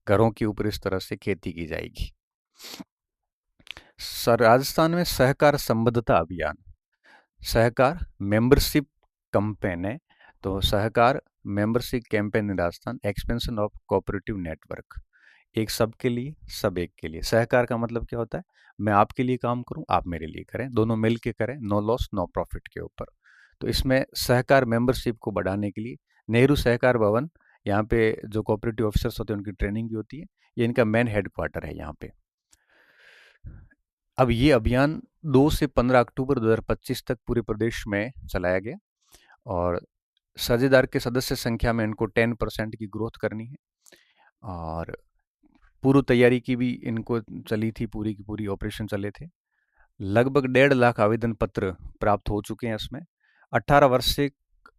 घरों के ऊपर इस तरह से खेती की जाएगी। राजस्थान में सहकार संबद्धता अभियान, सहकार मेंबरशिप कैंपेन है। तो Sahkar membership campaign in Rajasthan, expansion of cooperative network, एक सबके लिए सब एक के लिए। सहकार का मतलब क्या होता है, मैं आपके लिए काम करूं, आप मेरे लिए करें, दोनों मिल के करें, नो लॉस नो प्रॉफिट के ऊपर। तो इसमें सहकार मेंबरशिप को बढ़ाने के लिए नेहरू सहकार भवन, यहाँ पे जो कोऑपरेटिव ऑफिसर्स होते हैं उनकी ट्रेनिंग भी होती है, ये इनका मेन हेडक्वार्टर है यहाँ पे। अब ये अभियान 2 से 15 अक्टूबर 2025 तक पूरे प्रदेश में चलाया गया और साझेदार के सदस्य संख्या में इनको 10% की ग्रोथ करनी है। और पूर्व तैयारी की भी इनको चली थी, पूरी की पूरी ऑपरेशन चले थे। लगभग 1.5 लाख आवेदन पत्र प्राप्त हो चुके हैं। इसमें 18 वर्ष से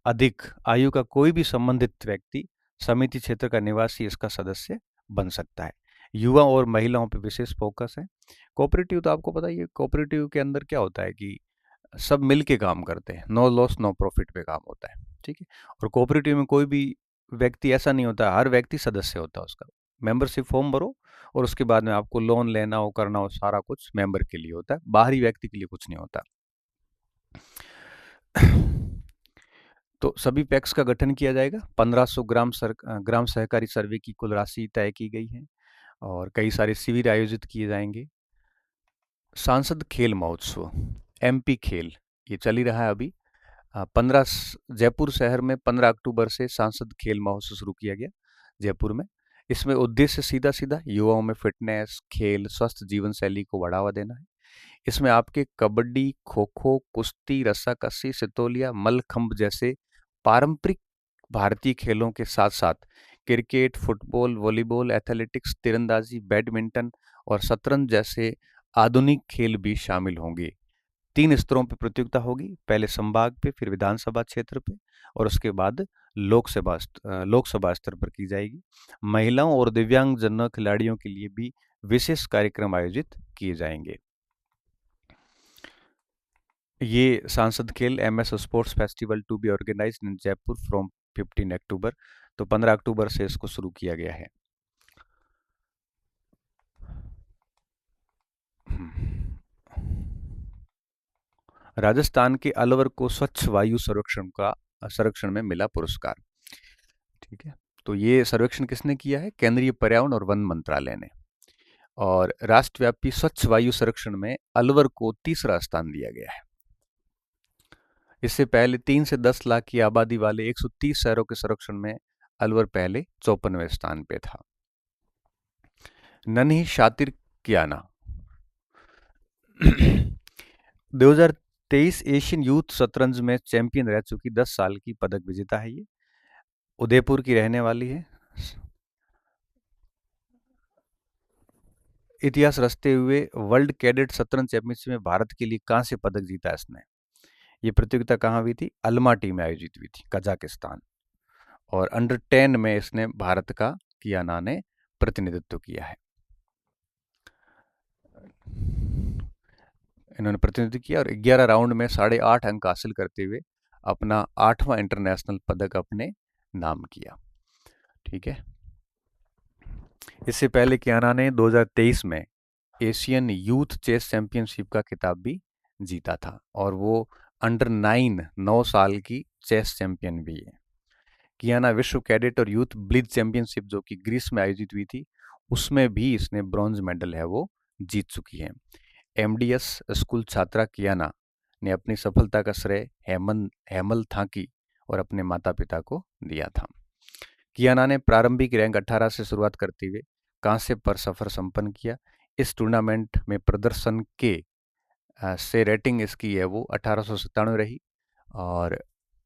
अधिक आयु का कोई भी संबंधित व्यक्ति समिति क्षेत्र का निवासी इसका सदस्य बन सकता है। युवा और महिलाओं पर विशेष फोकस है। कोऑपरेटिव तो आपको पता ही है, कोऑपरेटिव के अंदर क्या होता है कि सब मिल के काम करते हैं, नो लॉस नो प्रॉफिट पे काम होता है, ठीक है। और कोऑपरेटिव में कोई भी व्यक्ति ऐसा नहीं होता, हर व्यक्ति सदस्य होता है उसका। मेंबरशिप फॉर्म भरो और उसके बाद में आपको लोन लेना हो, करना हो, सारा कुछ मेंबर के लिए होता है, बाहरी व्यक्ति के लिए कुछ नहीं होता। तो सभी पैक्स का गठन किया जाएगा। 1500 ग्राम सहकारी सर्वे की कुल राशि तय की गई है और कई सारे शिविर आयोजित किए जाएंगे। सांसद खेल महोत्सव, एमपी खेल, ये चल ही रहा है अभी। 15 जयपुर शहर में 15 अक्टूबर से सांसद खेल महोत्सव शुरू किया गया जयपुर में। इसमें उद्देश्य सीधा सीधा युवाओं में फिटनेस, खेल, स्वस्थ जीवन शैली को बढ़ावा देना है। इसमें आपके कबड्डी, खो खो, कुश्ती, रस्साकसी, सितोलिया, मल्लखंब जैसे पारंपरिक भारतीय खेलों के साथ साथ क्रिकेट, फुटबॉल, वॉलीबॉल, एथलेटिक्स, तीरंदाजी, बैडमिंटन और शतरंज जैसे आधुनिक खेल भी शामिल होंगे। 3 स्तरों पे प्रतियोगिता होगी, पहले संभाग पे, फिर विधानसभा क्षेत्र पे और उसके बाद लोकसभा स्तर पर की जाएगी। महिलाओं और दिव्यांगजन खिलाड़ियों के लिए भी विशेष कार्यक्रम आयोजित किए जाएंगे। ये सांसद खेल MS sports festival to be organised in Jaipur from 15 October, तो 15 अक्टूबर से इसको शुरू किया गया है। राजस्थान के अलवर को स्वच्छ वायु संरक्षण में मिला पुरस्कार, ठीक है। तो ये सर्वेक्षण किसने किया है, केंद्रीय पर्यावरण और वन मंत्रालय ने। और राष्ट्रव्यापी स्वच्छ वायु संरक्षण में अलवर को तीसरा स्थान दिया गया है। इससे पहले 3 से 10 लाख की आबादी वाले 130 शहरों के संरक्षण में अलवर पहले 54वें स्थान पे था। नन्ही शातिर कियाना 2023 एशियन यूथ शतरंज में चैंपियन रह चुकी 10 साल की पदक विजेता है। ये उदयपुर की रहने वाली है। इतिहास रचते हुए वर्ल्ड कैडेट शतरंज चैंपियनशिप में भारत के लिए कांस्य पदक जीता इसने। ये प्रतियोगिता कहाँ हुई थी, अल्माटी में आयोजित हुई थी, कजाकिस्तान। और अंडर 10 में इसने भारत का कियाना ने प्रतिनिधित्व किया है। इन्होंने प्रतिनिधित्व किया और 11 राउंड में 8.5 अंक हासिल करते हुए अपना 8वां इंटरनेशनल पदक अपने नाम किया, ठीक है। इससे पहले कियाना ने 2023 में एशियन यूथ चेस चैंपियनशिप का खिताब भी जीता था और वो अंडर 9 साल की चेस चैंपियन भी है। कियाना विश्व कैडेट और यूथ ब्लिट्ज चैंपियनशिप जो कि ग्रीस में आयोजित हुई थी, उसमें भी इसने ब्रॉन्ज मेडल है वो जीत चुकी है। MDS स्कूल छात्रा कियाना ने अपनी सफलता का श्रेय हेमल थांकी और अपने माता पिता को दिया था। कियाना ने प्रारंभिक रैंक 18 से शुरुआत करते हुए कांस्य पर सफर संपन्न किया। इस टूर्नामेंट में प्रदर्शन के से रेटिंग इसकी है वो 1897 रही और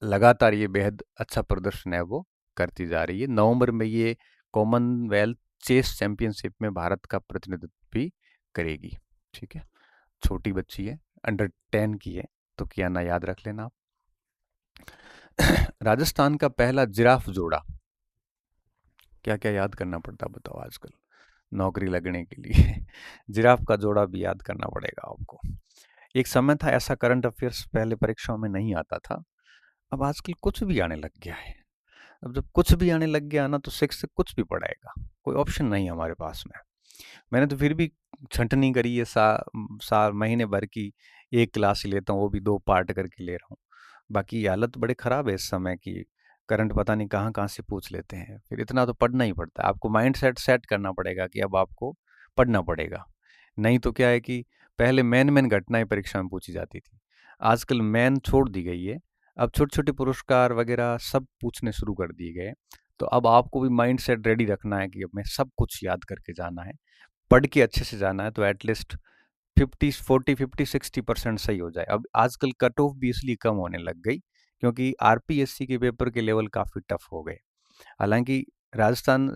लगातार ये बेहद अच्छा प्रदर्शन है वो करती जा रही है। नवंबर में ये कॉमनवेल्थ चेस चैंपियनशिप में भारत का प्रतिनिधित्व भी करेगी। ठीक है, छोटी बच्ची है, अंडर 10 की है, तो कियाना याद रख लेना आप। राजस्थान का पहला जिराफ जोड़ा, क्या क्या याद करना पड़ता बताओ आजकल नौकरी लगने के लिए। जिराफ का जोड़ा भी याद करना पड़ेगा आपको। एक समय था ऐसा, करंट अफेयर्स पहले परीक्षाओं में नहीं आता था, अब आजकल कुछ भी आने लग गया है। अब जब कुछ भी आने लग गया ना, तो सिक्स से कुछ भी पढ़ाएगा, कोई ऑप्शन नहीं है हमारे पास में। मैंने तो फिर भी छंटनी करी है, साल महीने भर की एक क्लास ही लेता हूँ, वो भी 2 पार्ट करके ले रहा हूँ। बाकी हालत बड़े ख़राब है इस समय की, करंट पता नहीं कहाँ कहाँ से पूछ लेते हैं। फिर इतना तो पढ़ना ही पड़ता है, आपको माइंड सेट करना पड़ेगा कि अब आपको पढ़ना पड़ेगा। नहीं तो क्या है कि पहले मेन मेन घटनाएं परीक्षा में पूछी जाती थी, आजकल मेन छोड़ दी गई है। अब छोटे छोटे पुरस्कार वगैरह सब पूछने शुरू कर दिए गए। तो अब आपको भी माइंड सेट रेडी रखना है कि अब मैं सब कुछ याद करके जाना है, पढ़ के अच्छे से जाना है, तो एटलीस्ट 50 40 50 60% सही हो जाए। अब आजकल कट ऑफ भी इसलिए कम होने लग गई क्योंकि आरपीएससी के पेपर के लेवल काफ़ी टफ हो गए। हालांकि राजस्थान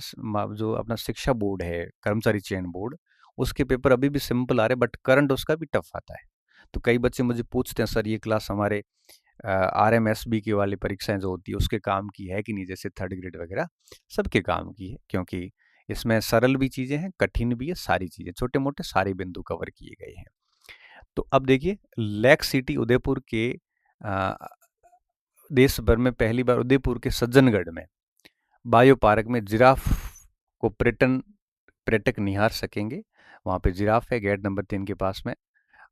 जो अपना शिक्षा बोर्ड है, कर्मचारी चयन बोर्ड, उसके पेपर अभी भी सिंपल आ रहे, बट करंट उसका भी टफ आता है। तो कई बच्चे मुझे पूछते हैं, सर ये क्लास हमारे आरएमएसबी की वाली परीक्षाएं जो होती है उसके काम की है कि नहीं, जैसे थर्ड ग्रेड वगैरह सबके काम की है, क्योंकि इसमें सरल भी चीज़ें हैं, कठिन भी है, सारी चीज़ें छोटे मोटे सारे बिंदु कवर किए गए हैं। तो अब देखिए, लेक सिटी उदयपुर के अ, देश भर में पहली बार उदयपुर के सज्जनगढ़ में बायो पार्क में जिराफ को पर्यटक निहार सकेंगे। वहाँ पे जिराफ है, गेट नंबर 3 के पास में,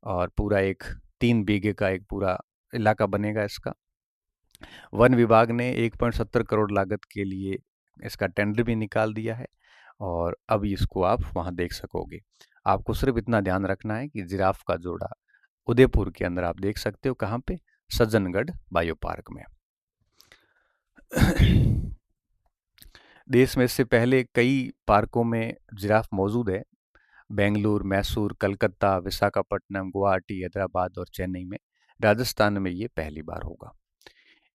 और पूरा एक 3 बीघे का एक पूरा इलाका बनेगा इसका। वन विभाग ने 1.70 करोड़ लागत के लिए इसका टेंडर भी निकाल दिया है, और अब इसको आप वहाँ देख सकोगे। आपको सिर्फ इतना ध्यान रखना है कि जिराफ का जोड़ा उदयपुर के अंदर आप देख सकते हो, कहाँ पे, सज्जनगढ़ बायो पार्क में। देश में इससे पहले कई पार्कों में जिराफ मौजूद है, बेंगलुरु, मैसूर, कलकत्ता, विशाखापट्टनम, गुवाहाटी, हैदराबाद और चेन्नई में। राजस्थान में ये पहली बार होगा।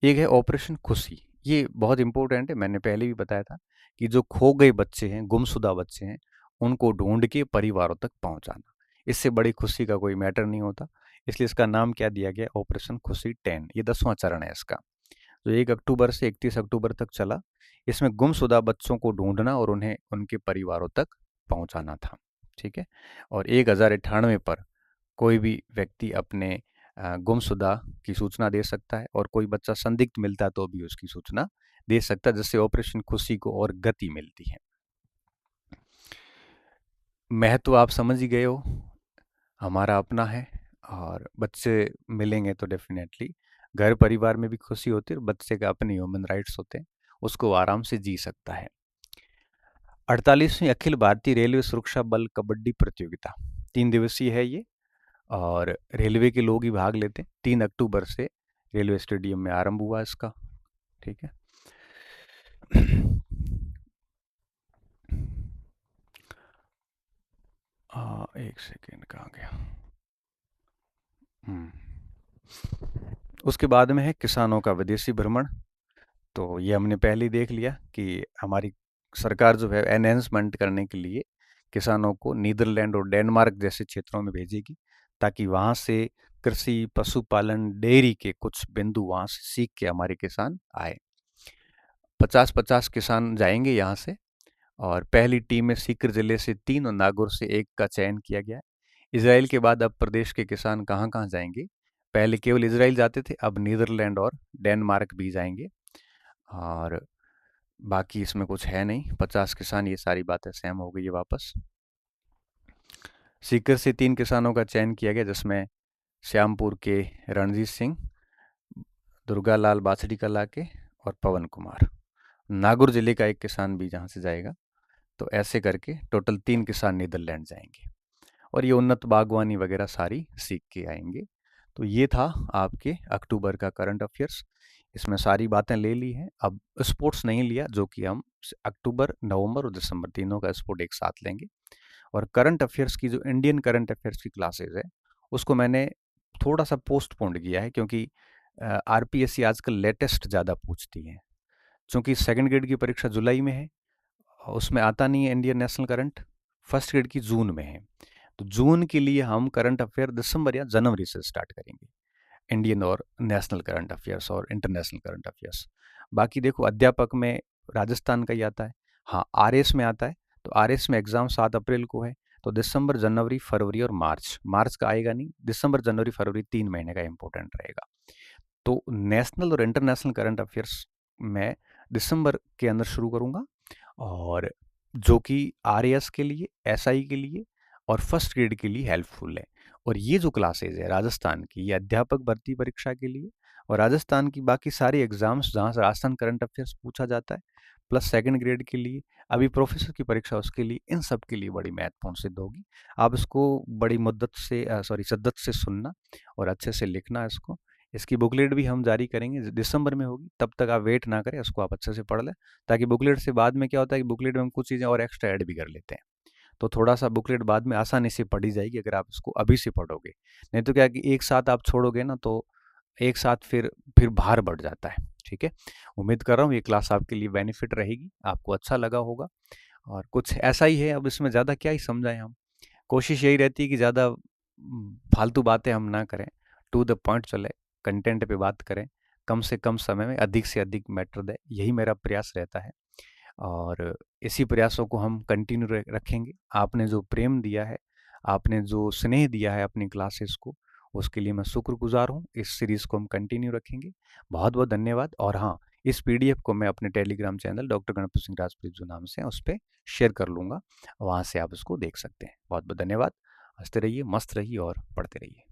एक है ऑपरेशन खुशी, ये बहुत इंपॉर्टेंट है, मैंने पहले भी बताया था कि जो खो गए बच्चे हैं, गुमशुदा बच्चे हैं, उनको ढूंढ के परिवारों तक पहुंचाना, इससे बड़ी खुशी का कोई मैटर नहीं होता। इसलिए इसका नाम क्या दिया गया, ऑपरेशन खुशी 10। ये 10वां चरण है इसका, जो 1 अक्टूबर से 31 अक्टूबर तक चला। इसमें गुमशुदा बच्चों को ढूंढना और उन्हें उनके परिवारों तक पहुंचाना था। ठीक है, और 1098 पर कोई भी व्यक्ति अपने गुमशुदा की सूचना दे सकता है, और कोई बच्चा संदिग्ध मिलता है तो भी उसकी सूचना दे सकता है, जिससे ऑपरेशन खुशी को और गति मिलती है। महत्व आप समझ ही गए हो, हमारा अपना है, और बच्चे मिलेंगे तो डेफिनेटली घर परिवार में भी खुशी होती है, और बच्चे का अपने ह्यूमन राइट्स होते हैं, उसको आराम से जी सकता है। 48वीं अखिल भारतीय रेलवे सुरक्षा बल कबड्डी प्रतियोगिता 3 दिवसीय है ये, और रेलवे के लोग ही भाग लेते हैं। 3 अक्टूबर से रेलवे स्टेडियम में आरंभ हुआ इसका। ठीक है। एक सेकेंड, कहाँ गया। हम्म, उसके बाद में है किसानों का विदेशी भ्रमण। तो ये हमने पहले ही देख लिया कि हमारी सरकार जो है एनहेंसमेंट करने के लिए किसानों को नीदरलैंड और डेनमार्क जैसे क्षेत्रों में भेजेगी, ताकि वहाँ से कृषि, पशुपालन, डेयरी के कुछ बिंदु वहाँ से सीख के हमारे किसान आए। 50-50 किसान जाएंगे यहाँ से, और पहली टीम में सीकर जिले से 3 और नागौर से 1 का चयन किया गया है। इसराइल के बाद अब प्रदेश के किसान कहाँ कहाँ जाएंगे, पहले केवल इसराइल जाते थे, अब नीदरलैंड और डेनमार्क भी जाएंगे। और बाकी इसमें कुछ है नहीं, 50 किसान, ये सारी बातें सहम हो गई है वापस। सीकर से 3 किसानों का चयन किया गया, जिसमें श्यामपुर के रणजीत सिंह, दुर्गालाल बाछड़ी कला के, और पवन कुमार। नागौर जिले का एक किसान भी जहाँ से जाएगा। तो ऐसे करके टोटल 3 किसान नीदरलैंड जाएंगे, और ये उन्नत बागवानी वगैरह सारी सीख के आएंगे। तो ये था आपके अक्टूबर का करंट अफेयर्स, इसमें सारी बातें ले ली हैं। अब स्पोर्ट्स नहीं लिया, जो कि हम अक्टूबर, नवंबर और दिसंबर तीनों का स्पोर्ट एक साथ लेंगे। और करंट अफेयर्स की जो इंडियन करंट अफेयर्स की क्लासेज है, उसको मैंने थोड़ा सा पोस्टपोन्ड किया है, क्योंकि आरपीएससी आजकल लेटेस्ट ज़्यादा पूछती है। चूंकि सेकंड ग्रेड की परीक्षा जुलाई में है, उसमें आता नहीं है Indian national current. First grade की जून में है, तो जून के लिए हम करंट अफेयर दिसंबर या जनवरी से स्टार्ट करेंगे, इंडियन और नेशनल करंट अफेयर्स और इंटरनेशनल करंट अफेयर्स। बाकी देखो, अध्यापक में राजस्थान का ही आता है। हाँ, आरएस में आता है, तो आरएस में एग्जाम 7 अप्रैल को है, तो दिसंबर, जनवरी, फरवरी और मार्च, मार्च का आएगा नहीं, दिसंबर, जनवरी, फरवरी 3 महीने का इंपॉर्टेंट रहेगा। तो नेशनल और इंटरनेशनल करंट अफेयर्स मैं दिसंबर के अंदर शुरू करूंगा, और जो कि आरएएस के लिए, एसआई के लिए और फर्स्ट ग्रेड के लिए हेल्पफुल है। और ये जो क्लासेज है राजस्थान की, ये अध्यापक भर्ती परीक्षा के लिए, और राजस्थान की बाकी सारी एग्जाम्स जहाँ से राजस्थान करंट अफेयर्स पूछा जाता है, प्लस सेकंड ग्रेड के लिए, अभी प्रोफेसर की परीक्षा उसके लिए, इन सब के लिए बड़ी महत्वपूर्ण सिद्ध होगी। आप इसको बड़ी मुद्दत से शिद्दत से सुनना और अच्छे से लिखना इसको। इसकी बुकलेट भी हम जारी करेंगे, दिसंबर में होगी, तब तक आप वेट ना करें, उसको आप अच्छे से पढ़ लें, ताकि बुकलेट से बाद में क्या होता है कि बुकलेट में हम कुछ चीज़ें और एक्स्ट्रा ऐड भी कर लेते हैं, तो थोड़ा सा बुकलेट बाद में आसानी से पढ़ी जाएगी अगर आप इसको अभी से पढ़ोगे। नहीं तो क्या कि एक साथ आप छोड़ोगे ना, तो एक साथ फिर भार बढ़ जाता है। ठीक है, उम्मीद कर रहा हूँ ये क्लास आपके लिए बेनिफिट रहेगी, आपको अच्छा लगा होगा। और कुछ ऐसा ही है, अब इसमें ज़्यादा क्या ही समझाएं हम, कोशिश यही रहती है कि ज़्यादा फालतू बातें हम ना करें, टू द पॉइंट चले, कंटेंट पे बात करें, कम से कम समय में अधिक से अधिक मैटर दें, यही मेरा प्रयास रहता है। और इसी प्रयासों को हम कंटिन्यू रखेंगे। आपने जो प्रेम दिया है, आपने जो स्नेह दिया है अपनी क्लासेस को, उसके लिए मैं शुक्रगुजार हूँ। इस सीरीज़ को हम कंटिन्यू रखेंगे। बहुत बहुत धन्यवाद। और हाँ, इस पीडीएफ को मैं अपने Telegram channel doctor Ganpat Singh Rajput जो नाम से है उस पर शेयर कर लूँगा, वहाँ से आप इसको देख सकते हैं। बहुत बहुत धन्यवाद। हंसते रहिए, मस्त रहिए और पढ़ते रहिए।